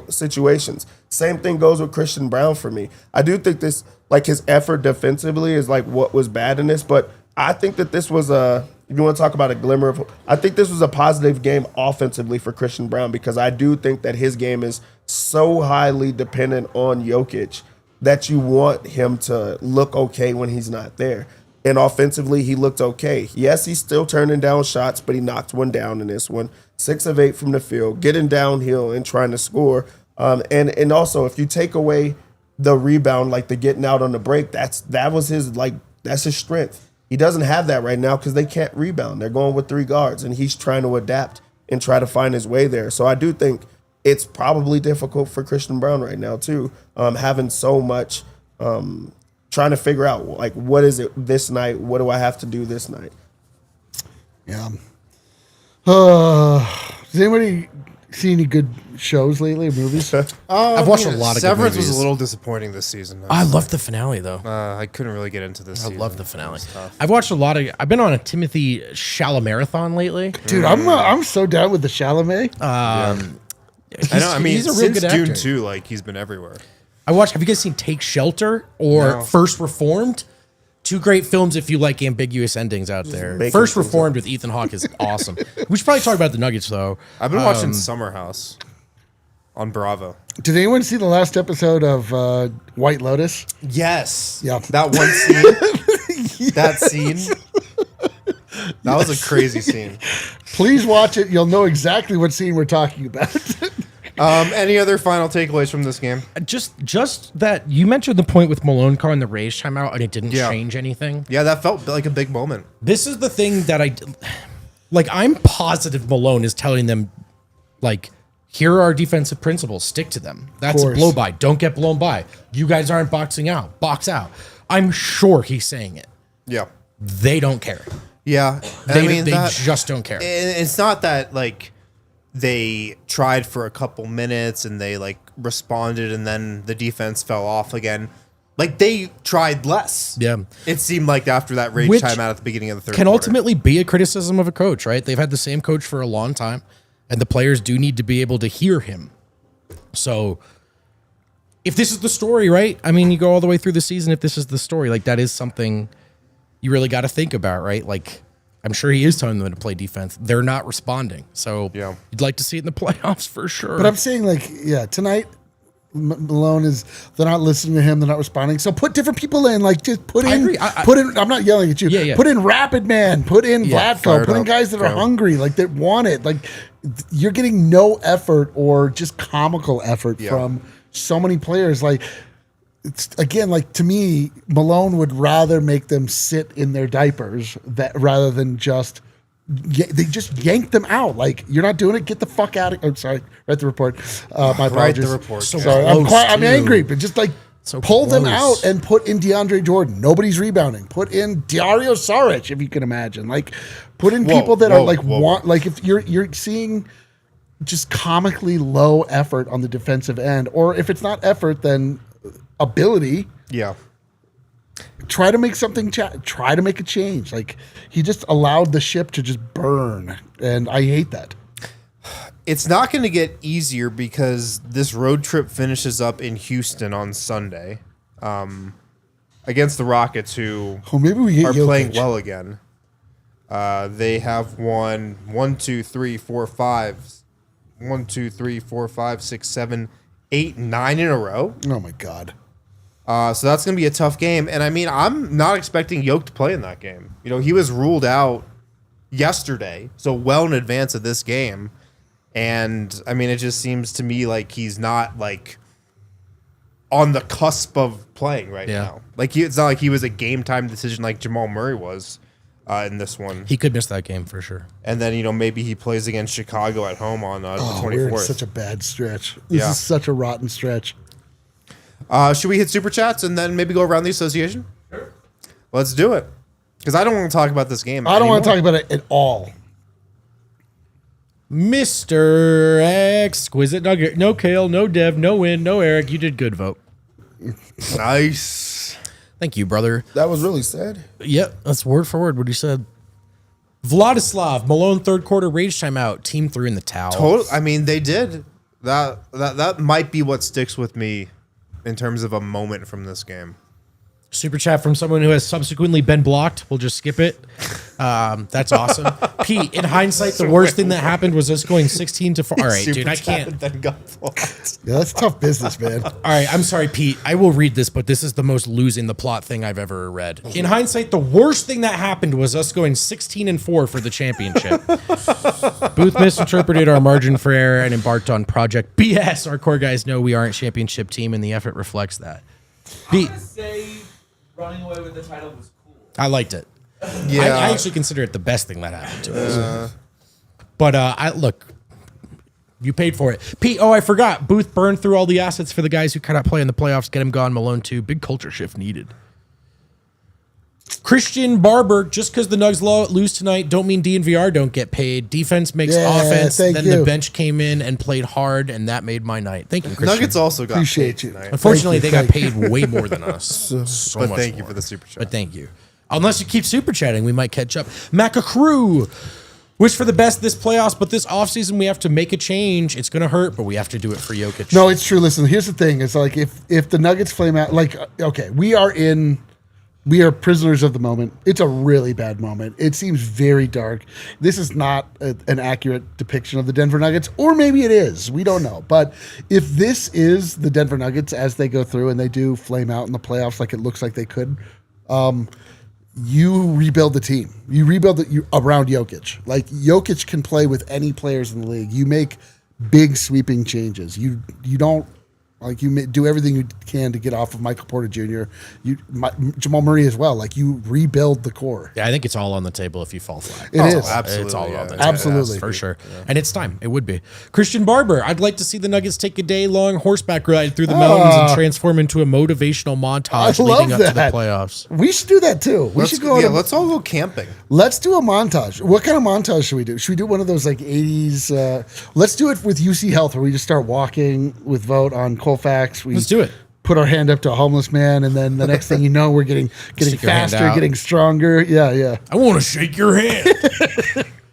situations. Same thing goes with Christian Brown for me. I do think this, his effort defensively is what was bad in this, but I think that this was if you want to talk about a glimmer of, I think this was a positive game offensively for Christian Brown because I do think that his game is so highly dependent on Jokic that you want him to look okay when he's not there. And offensively, he looked okay. Yes, he's still turning down shots, but he knocked one down in this one. 6 of 8 from the field, getting downhill and trying to score. And also, if you take away the rebound, the getting out on the break, that's his strength. He doesn't have that right now because they can't rebound. They're going with 3 guards, and he's trying to adapt and try to find his way there. So I do think it's probably difficult for Christian Brown right now too, having so much, trying to figure out what is it this night? What do I have to do this night? Yeah. Does anybody see any good shows lately, movies? I've watched a lot of Severance good was movies. a little disappointing this season. I loved the finale, though. I couldn't really get into this I season. love the finale. It was tough. I've watched a lot of. I've been on a Timothy Chalamet marathon lately. Dude, I'm so down with the Chalamet. I know. I mean, he's a real since good Dune actor. 2, he's been everywhere. I watched. Have you guys seen Take Shelter or No. First Reformed? Two great films if you like ambiguous endings out there. making First things Reformed with Ethan Hawke is awesome. We should probably talk about the Nuggets, though. I've been watching Summer House on Bravo. Did anyone see the last episode of White Lotus? Yes. Yeah. That one scene. That scene. That was a crazy scene. Please watch it. You'll know exactly what scene we're talking about. Any other final takeaways from this game? Just that you mentioned the point with Malone calling the Rays timeout and it didn't Yeah. change anything. Yeah, that felt like a big moment. This is the thing that I'm positive Malone is telling them, like, here are our defensive principles. Stick to them. That's a course. blow by. Don't get blown by. You guys aren't boxing out. Box out. I'm sure he's saying it. Yeah. They don't care. Yeah. They just don't care. It's not that, like, they tried for a couple minutes and they, like, responded and then the defense fell off again. Like, they tried less. Yeah. It seemed like after that rage Which timeout at the beginning of the third Can quarter. ultimately be a criticism of a coach, right? They've had the same coach for a long time, and the players do need to be able to hear him. So, if this is the story, right? I mean, you go all the way through the season. If this is the story, like, that is something you really got to think about, right? Like, I'm sure he is telling them to play defense. They're not responding. So, Yeah. you'd like to see it in the playoffs for sure. But I'm saying, like, yeah, tonight, Malone is, they're not listening to him. They're not responding. So put different people in. Like, just put in, agree. put in, I'm not yelling at you. Yeah. Put in Rapid Man. Put in Yeah, Vlatko. fired Put in up. guys that are Yeah. hungry, like, that want it. Like, you're getting no effort or just comical effort Yeah. from so many players. Like, it's, again, like, to me, Malone would rather make them sit in their diapers rather than just they just yank them out. Like, you're not doing it. Get the fuck out of. I'm sorry. Write the report. My apologies. Write the report. So Sorry, close, I'm too. angry, but just, like, So pull them close. out and put in DeAndre Jordan. Nobody's rebounding. Put in Dario Saric, if you can imagine. Like, put in people that are like whoa. like, if you're seeing just comically low effort on the defensive end, or if it's not effort, then ability. Yeah. Try to make something. Try to make a change. Like, he just allowed the ship to just burn, and I hate that. It's not going to get easier because this road trip finishes up in Houston on Sunday against the Rockets, who Oh, maybe we get are Jokic. playing well again. They have won 1, 2, 3, 4, 5, 1, 2, 3, 4, 5, 6, 7, 8, 9 in a row. Oh my god. So that's going to be a tough game. And I mean, I'm not expecting Jokic to play in that game. You know, he was ruled out yesterday, so well in advance of this game. And I mean, it just seems to me like he's not, like, on the cusp of playing right now. Like, it's not like he was a game time decision like Jamal Murray was in this one. He could miss that game for sure. And then, you know, maybe he plays against Chicago at home on the We're in 24th. such a bad stretch. This Yeah. is such a rotten stretch. Should we hit Super Chats and then maybe go around the association? Sure. Let's do it. Because I don't want to talk about this game I don't want to anymore. talk about it at all. Mr. Exquisite Nugget. No Kale, no Dev, no Win, no Eric. You did good, Vote. Nice. Thank you, brother. That was really sad. Yep, that's word for word what he said. Vladislav, Malone third quarter rage timeout. Team threw in the towel. I mean, they did. That might be what sticks with me in terms of a moment from this game. Super chat from someone who has subsequently been blocked. We'll just skip it. That's awesome. Pete, in hindsight, the worst thing that happened was us going 16-4. All right, dude, I can't. Then got blocked. Yeah, that's tough business, man. All right, I'm sorry, Pete. I will read this, but this is the most losing the plot thing I've ever read. In hindsight, the worst thing that happened was us going 16-4 for the championship. Booth misinterpreted our margin for error and embarked on Project BS. Our core guys know we aren't championship team, and the effort reflects that. I'm gonna say running away with the title was cool. I liked it. Yeah. I actually consider it the best thing that happened to us. But look, you paid for it. Pete, I forgot. Booth burned through all the assets for the guys who cannot play in the playoffs. Get him gone. Malone too. Big culture shift needed. Christian Barber, just because the Nugs lose tonight, don't mean DNVR don't get paid. Defense makes Yeah, offense. thank Then you. the bench came in and played hard, and that made my night. Thank you, Christian. Nuggets also got Appreciate paid you. tonight. Unfortunately, they Thank got you. paid way more than us. So But much thank you more. for the super chat. But thank you. Unless you keep super chatting, we might catch up. Macacrew. Wish for the best this playoffs, but this offseason we have to make a change. It's going to hurt, but we have to do it for Jokic. No, it's true. Listen, here's the thing. It's like if the Nuggets flame out, like, okay, we are in We are prisoners of the moment. It's a really bad moment. It seems very dark. This is not an accurate depiction of the Denver Nuggets, or maybe it is. We don't know. But if this is the Denver Nuggets as they go through and they do flame out in the playoffs like it looks like they could, you rebuild the team. You rebuild it around Jokic. Like, Jokic can play with any players in the league. You make big sweeping changes. You don't. Like, you do everything you can to get off of Michael Porter Jr., Jamal Murray as well. Like, you rebuild the core. Yeah, I think it's all on the table if you fall flat. It is. Absolutely. It's all on the table. Absolutely. For sure. Yeah. And it's time. It would be. Christian Barber, I'd like to see the Nuggets take a day-long horseback ride through the mountains and transform into a motivational montage leading up to the playoffs. We should do that, too. Let's all go camping. Let's do a montage. What kind of montage should we do? Should we do one of those, like, 80s? Let's do it with UC Health, where we just start walking with Vogt on Colfax. Let's do it. Put our hand up to a homeless man, and then the next thing you know, we're getting faster, getting stronger. Yeah. I want to shake your hand.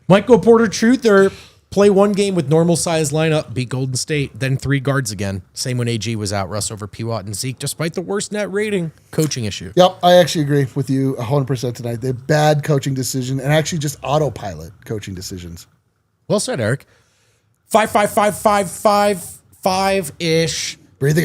Michael Porter Truther, play one game with normal size lineup, beat Golden State, then 3 guards again. Same when AG was out, Russ over PWat and Zeke, despite the worst net rating. Coaching issue. Yep, I actually agree with you 100% tonight. They're bad coaching decision, and actually just autopilot coaching decisions. Well said, Eric. 5-5-5-5-5-5-ish. Breathing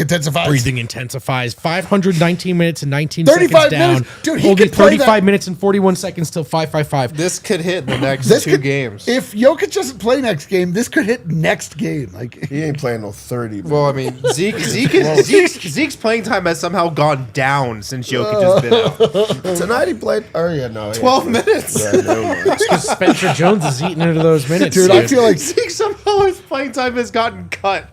intensifies. 519 minutes and 19 35 seconds down. minutes. Dude, he Only could play 35 minutes and 41 seconds till 5-5-5. This could hit in the next two games. If Jokic doesn't play next game, this could hit next game. Like, He ain't playing no 30. Man. Well, I mean, Zeke's playing time has somehow gone down since Jokic has been out. Tonight he played. Oh yeah, no. 12 minutes. Yeah, never mind. Because Spencer Jones is eating into those minutes. dude, I feel like Zeke somehow his playing time has gotten cut.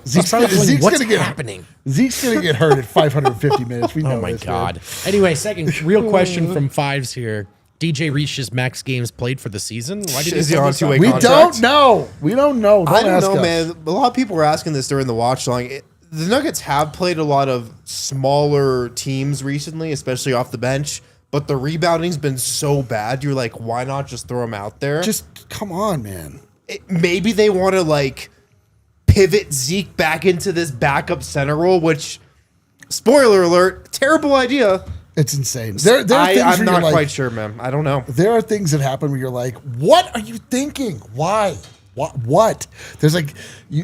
Zeke's what's gonna get happening? Zeke's gonna get hurt at 550 minutes. We know Oh my this, God. man. Anyway, second real question from Fives here. DJ reached his max games played for the season. Why did Is he he on this up? two-way We contract? don't know. We don't know. I don't ask know, us. man. A lot of people were asking this during the watch long. The Nuggets have played a lot of smaller teams recently, especially off the bench. But the rebounding's been so bad. You're like, why not just throw them out there? Just come on, man. Maybe they want to like pivot Zeke back into this backup center role, which, spoiler alert, terrible idea. It's insane. There are things I'm where not you're like, quite sure, man. I don't know. There are things that happen where you're like, what are you thinking? Why? What? There's like,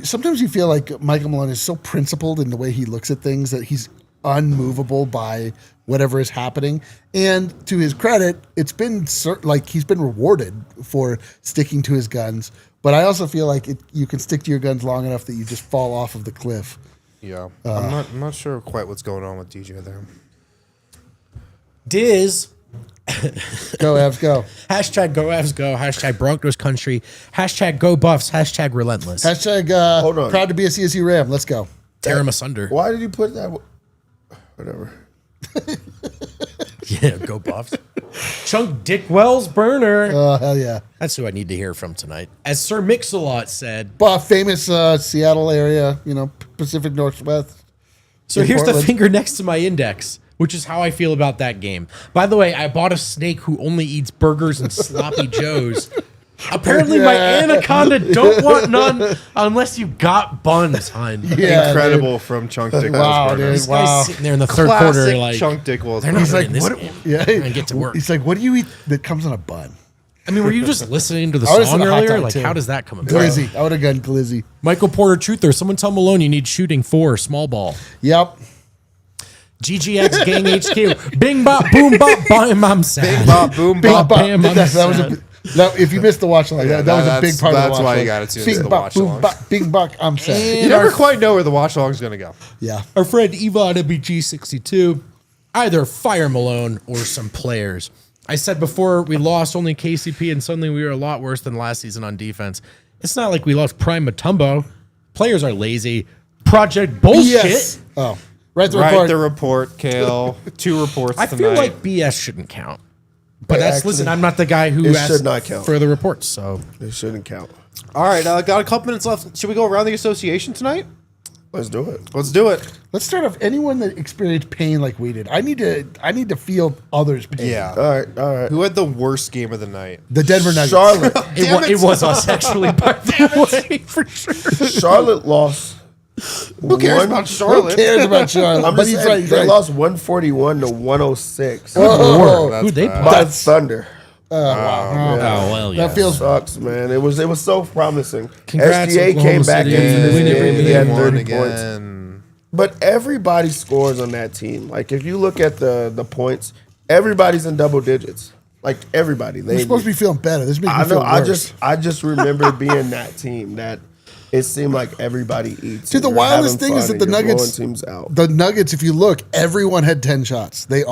sometimes you feel like Michael Malone is so principled in the way he looks at things that he's unmovable by whatever is happening. And to his credit, it's been like he's been rewarded for sticking to his guns. But I also feel like you can stick to your guns long enough that you just fall off of the cliff. Yeah, I'm not sure quite what's going on with DJ there. Diz. Go Avs, go. Hashtag go Avs go. Hashtag Broncos country. Hashtag go Buffs. Hashtag relentless. Hashtag Hold on. proud to be a CSU Ram. Let's go. Tear him asunder. Why did you put that? Whatever. Yeah, go Buffs. Chunk Dick Wells burner. Hell yeah. That's who I need to hear from tonight. As Sir Mix-a-Lot said. Famous Seattle area, Pacific Northwest. So in here's the Portland. finger next to my index, which is how I feel about that game. By the way, I bought a snake who only eats burgers and sloppy joes. Apparently, my anaconda don't want none unless you got buns, hun. Yeah, Incredible from Chunk Dick. Wow, Wells, dude. This Wow. guy's sitting there in the third quarter, Classic like Chunk Dick Wells. they're not He's like, winning this what? game. Yeah, I'm gonna get to work. He's like, what do you eat that comes on a bun? I mean, were you just listening to the I would've song said a hot earlier? dog, Like, too. how does that come about? Glizzy. I would have gone glizzy. Michael Porter Truther. Someone tell Malone you need shooting 4, small ball. Yep. GGX Gang HQ. Bing bop boom bop bam I'm sad. Bing bop boom Bing bop. bop. bam, I'm That was sad. if you missed the watch along, that was a big part of the watch. That's why you along. gotta tune Bing into the bop, watch boom along. bop, bing bop. I'm sad. You never quite know where the watch along's gonna go. Yeah. Our friend Eva WG62. Either fire Malone or some players. I said before we lost only KCP and suddenly we were a lot worse than last season on defense. It's not like we lost Prime Mutombo. Players are lazy. Project bullshit. Yes. Oh. Right the Write report. the report, Kale. 2 reports I tonight. feel like BS shouldn't count. But It that's actually- listen, I'm not the guy who it asked should not count. for the reports. So It shouldn't count. All right, got a couple minutes left. Should we go around the association tonight? Let's do it. Let's do it. Let's start off. Anyone that experienced pain like we did, I need to feel others' pain. Yeah. All right. Who had the worst game of the night? The Denver Nuggets. Charlotte. it was us actually, by the way, for sure. Charlotte lost Who cares about Who Charlotte? cares about Charlotte? I'm But just he's saying, right. He's they right. lost 141 to 106 Oh, Who'd they play? by Thunder. Oh, well, yeah. that feels. Sucks, man. It was so promising. Congrats, SGA Oklahoma came back City. into this Win every game. He had game. 30 points. But everybody scores on that team. Like, if you look at the points, everybody's in double digits. Like, everybody. We're supposed to be feeling better. This makes me I feel know. worse. I just remember being that team that it seemed like everybody eats. Dude, the and you're wildest having thing is fun that the and you're Nuggets, blowing teams out. the Nuggets, if you look, everyone had 10 shots. They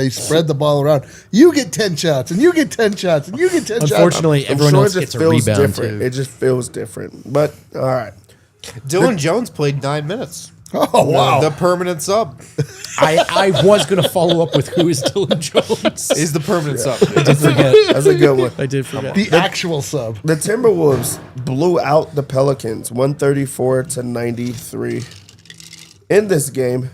spread the ball around. You get 10 shots, and you get 10 shots, and you get 10 shots. Unfortunately, everyone sure else it gets just a feels rebound different. too. It just feels different. But all right. Dylan Jones played 9 minutes. Oh, wow. The permanent sub. I was going to follow up with who is Dylan Jones. Is the permanent sub. I did forget. That's a good one. I did forget. The actual sub. The Timberwolves blew out the Pelicans 134 to 93. In this game,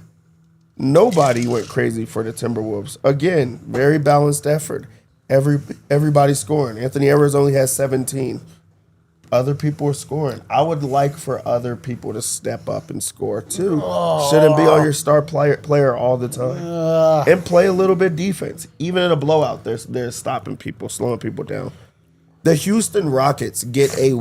nobody went crazy for the Timberwolves. Again, very balanced effort. Everybody scoring. Anthony Edwards only has 17. Other people are scoring. I would like for other people to step up and score too. Shouldn't be on your star player all the time. And play a little bit defense. Even in a blowout, they're stopping people, slowing people down. The Houston Rockets get a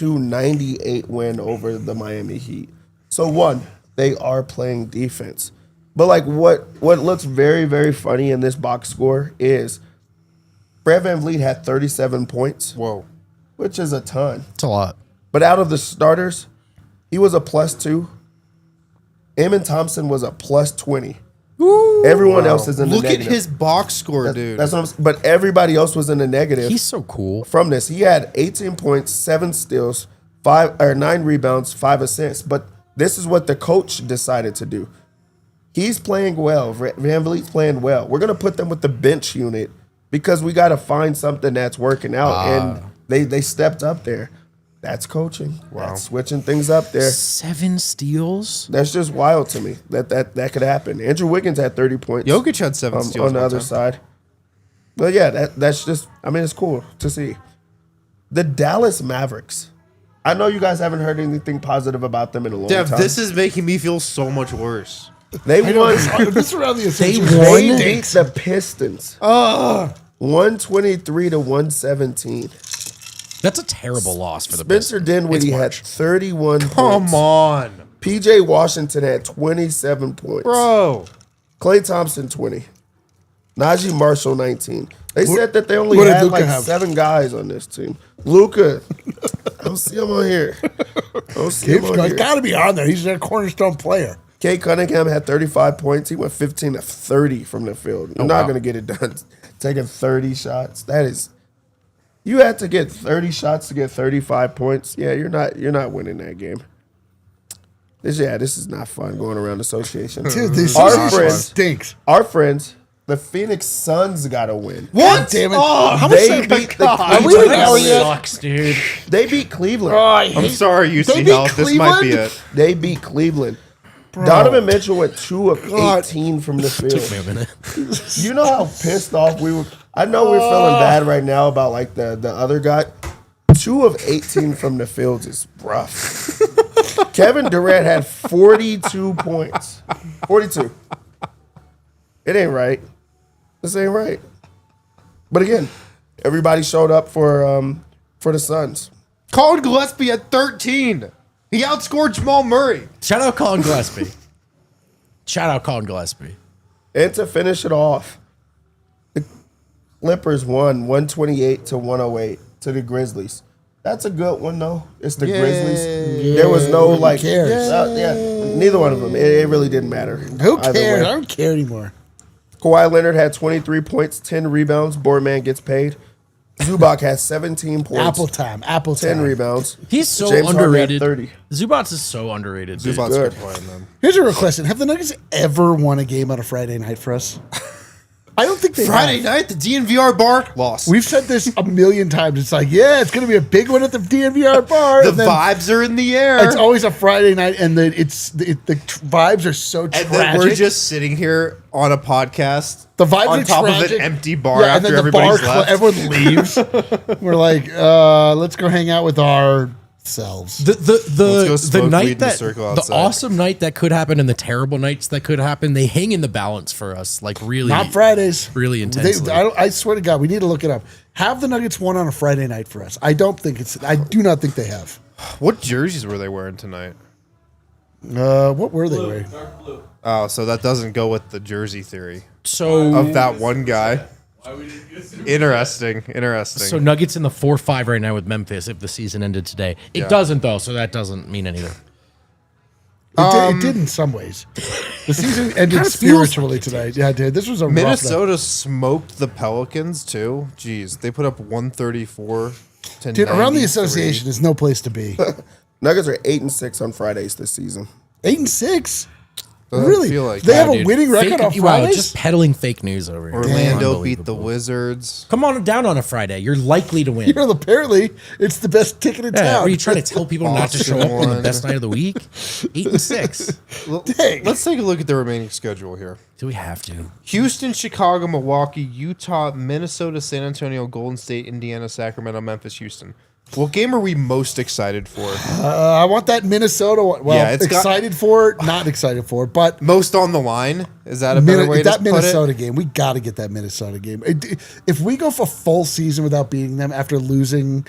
102-98 win over the Miami Heat. So one, they are playing defense. But like what looks very, very funny in this box score is Fred VanVleet had 37 points. Whoa. Which is a ton. It's a lot. But out of the starters, he was a +2. Amen Thompson was a +20. Everyone else is in the Look negative. at his box score, dude. That's what but everybody else was in the negative. He's so cool. From this. He had 18 points, 7 steals, 9 rebounds, 5 assists. But this is what the coach decided to do. He's playing well. VanVleet's playing well. We're going to put them with the bench unit because we got to find something that's working out. And they stepped up there. That's coaching. Wow. That's switching things up there. 7 steals? That's just wild to me that could happen. Andrew Wiggins had 30 points. Jokic had 7 steals on the other side. But yeah, that's just, I mean, it's cool to see. The Dallas Mavericks. I know you guys haven't heard anything positive about them in a long Dev, time. this is making me feel so much worse. They won. This around the They essentials. won? They beat the Pistons. 123 to 117. That's a terrible loss for the Spencer Pistons. Dinwiddie It's had March. 31 points. Come on. PJ Washington had 27 points. Bro. Klay Thompson, 20. Najee Marshall, 19. They said that they only what did had Luka like have? 7 guys on this team. Luka. I don't see him on here. I don't see him on He's here. got to be on there. He's their cornerstone player. Kate Cunningham had 35 points. He went 15 to 30 from the field. You're not going to get it done taking 30 shots. That is, you had to get 30 shots to get 35 points. Yeah, you're not winning that game. This is not fun going around association. Dude, this Our association friends- stinks. Our friends, the Phoenix Suns, got to win. God damn it. Oh, How much They time- beat the Are we in hell yet? Sucks, dude. They beat Cleveland. I'm sorry, They UC beat Health. This might be Cleveland? it. They beat Cleveland. Donovan Mitchell went 2 of God. 18 from the Took me a field. minute. You know how pissed off we were? I know we're feeling bad right now about like the other guy. 2 of 18 from the fields is rough. Kevin Durant had 42 points. 42. It ain't right. This ain't right. But again, everybody showed up for the Suns. Colin Gillespie at 13. He outscored Jamal Murray. Shout out Colin Gillespie. Shout out Colin Gillespie. And to finish it off, the Clippers won 128 to 108 to the Grizzlies. That's a good one, though. It's the Grizzlies. There was no, like... cares? Neither one of them. It really didn't matter. Who either cares? way. I don't care anymore. Kawhi Leonard had 23 points, 10 rebounds. Boardman gets paid. Zubac has 17 points, Apple 10 time. rebounds. He's so James Harden had underrated. 30. Zubats is so underrated. Dude. Zubac's good. good playing, man. Here's a real question. Have the Nuggets ever won a game on a Friday night for us? I don't think they Friday have. night, the DNVR Bar lost. We've said this a million times. It's like, yeah, it's going to be a big one at the DNVR bar. the and then vibes are in the air. It's always a Friday night, and then the vibes are so and tragic. then we're just sitting here on a podcast the vibes on are top tragic. of an empty bar Yeah, and after then the bar everybody's left. everyone leaves. We're like, let's go hang out with our themselves. Let's go The smoke weed night in the that circle the outside. awesome night that could happen and the terrible nights that could happen, they hang in the balance for us. Like really, Not Fridays. really intensely. I swear to God, we need to look it up. Have the Nuggets won on a Friday night for us? I do not think they have. What jerseys were they wearing tonight? What were they Blue, wearing? dark blue. Oh, so that doesn't go with the jersey theory So of that one guy. Why we didn't get Super Interesting. So Nuggets in the 4-5 right now with Memphis if the season ended today. It doesn't though, so that doesn't mean anything. It did in some ways. The season ended Kinda spiritually tonight. Yeah, it did. This was a rough night. Minnesota smoked the Pelicans too. Jeez, they put up 134 to Dude, around the 93. association is no place to be. Nuggets are 8-6 on Fridays this season. 8-6. Doesn't Really? feel like They that, have a dude. winning record on Wow, Fridays? just peddling fake news over here. Orlando beat the Unbelievable. Wizards. Come on down on a Friday. You're likely to win. Apparently, it's the best ticket in Yeah, town. are you trying to tell people not to show up on the Boston best night of the week? 8-6. Dang. Let's take a look at the remaining schedule here. Do we have to? Houston, Chicago, Milwaukee, Utah, Minnesota, San Antonio, Golden State, Indiana, Sacramento, Memphis, Houston. What game are we most excited for? I want that Minnesota one. Well, Yeah, it's got- excited for it, not excited for it, but Most on the line? Is that a better way to that put Minnesota it? game, we got to get that Minnesota game. If we go for a full season without beating them after losing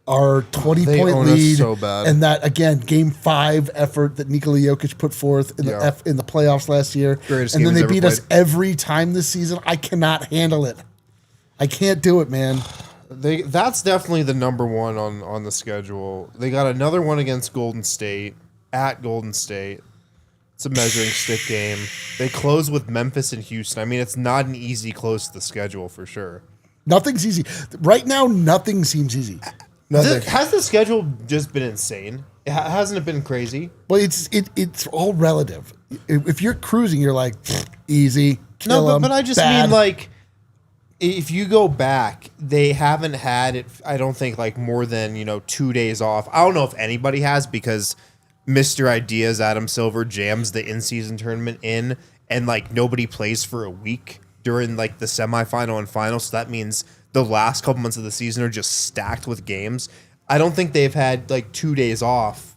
our 20-point own us lead, so bad. and that again Game 5 effort that Nikola Jokic put forth in Yeah. in the playoffs last year, Greatest and game then they he's ever beat us played. every time this season, I cannot handle it. I can't do it, man. That's definitely the number one on the schedule. They got another one against Golden State, at Golden State. It's a measuring stick game. They close with Memphis and Houston. I mean, it's not an easy close to the schedule for sure. Nothing's easy right now. Nothing seems easy. Has the schedule just been insane? Hasn't it been crazy? Well, it's all relative. If you're cruising, you're like easy. No, kill 'em, but I just bad. mean like if you go back, they haven't had it. I don't think like more than 2 days off. I don't know if anybody has because Mr. Ideas Adam Silver jams the in-season tournament in, and like nobody plays for a week during like the semifinal and final. So that means the last couple months of the season are just stacked with games. I don't think they've had like 2 days off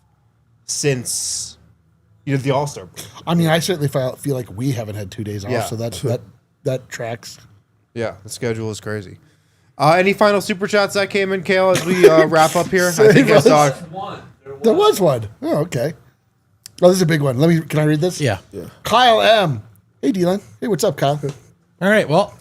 since the All-Star break. I mean, I certainly feel like we haven't had 2 days off, Yeah. so that tracks. Yeah, the schedule is crazy. Any final super chats that came in, Kale, as we wrap up here? I think I saw. one. There was one. Oh, okay. Oh, this is a big one. Can I read this? Yeah. Kyle M. Hey, Dylan. Hey, what's up, Kyle? All right. Well,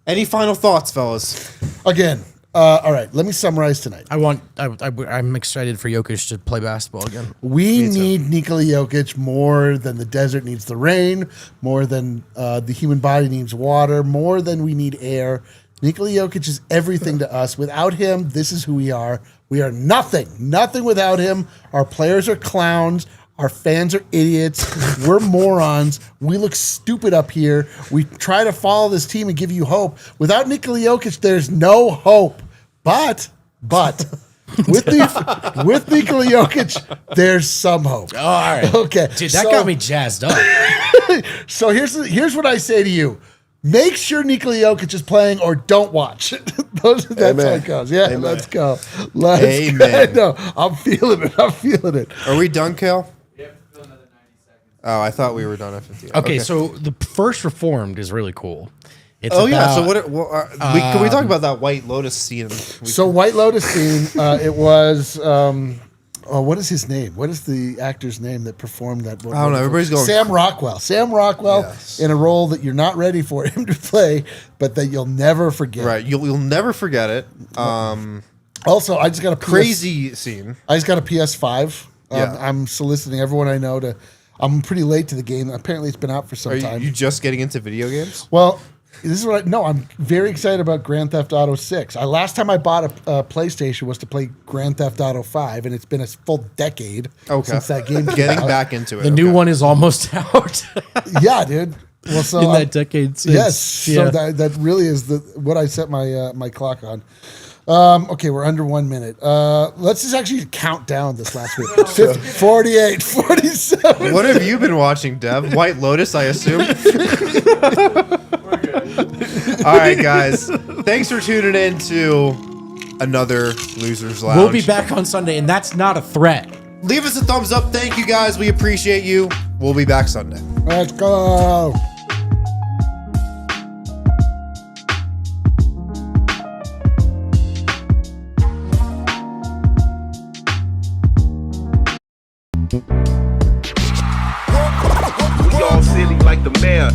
Any final thoughts, fellas? Again. All right. Let me summarize tonight. I'm excited for Jokic to play basketball again. We need Nikola Jokic more than the desert needs the rain, more than the human body needs water, more than we need air. Nikola Jokic is everything to us. Without him, this is who we are. We are nothing. Nothing without him. Our players are clowns. Our fans are idiots. We're morons. We look stupid up here. We try to follow this team and give you hope. Without Nikola Jokic, there's no hope. But with Nikola Jokic, there's some hope. Oh, all right. Okay. Dude, that got me jazzed up. So here's what I say to you. Make sure Nikola Jokic is playing or don't watch. That's how Amen. it goes. Yeah, Amen. let's go. Let's Amen. go. No, I'm feeling it. Are we done, Kale? We have to fill another 90 seconds. Oh, I thought we were done at 50. Okay, so the first Reformed is really cool. It's Oh yeah. So about- can we talk about that White Lotus scene? So White Lotus scene, it was what is his name? What is the actor's name that performed that? I don't know. Everybody's going Sam Rockwell. Sam Rockwell Yes. in a role that you're not ready for him to play, but that you'll never forget. right. You'll never forget it. Also, I just got a Crazy scene. I just got a PS5. Yeah. I'm soliciting everyone I know to. I'm pretty late to the game. Apparently, it's been out for some Are time. you just getting into video games? Well, this is what I'm very excited about Grand Theft Auto 6. Last time I bought a PlayStation was to play Grand Theft Auto 5, and it's been a full decade since that game came Getting out. back into it. the new okay. one is almost out Yeah, dude. Well, so in that decade. Since. yes, Yeah. so that really is what I set my my clock on. Okay, we're under 1 minute. Let's just actually count down this last week. 50, 48, 47. What have you been watching, Dev? White Lotus, I assume. All right, guys. Thanks for tuning in to another Losers Lounge. We'll be back on Sunday, and that's not a threat. Leave us a thumbs up. Thank you guys. We appreciate you. We'll be back Sunday. Let's go. We all silly like the mayor.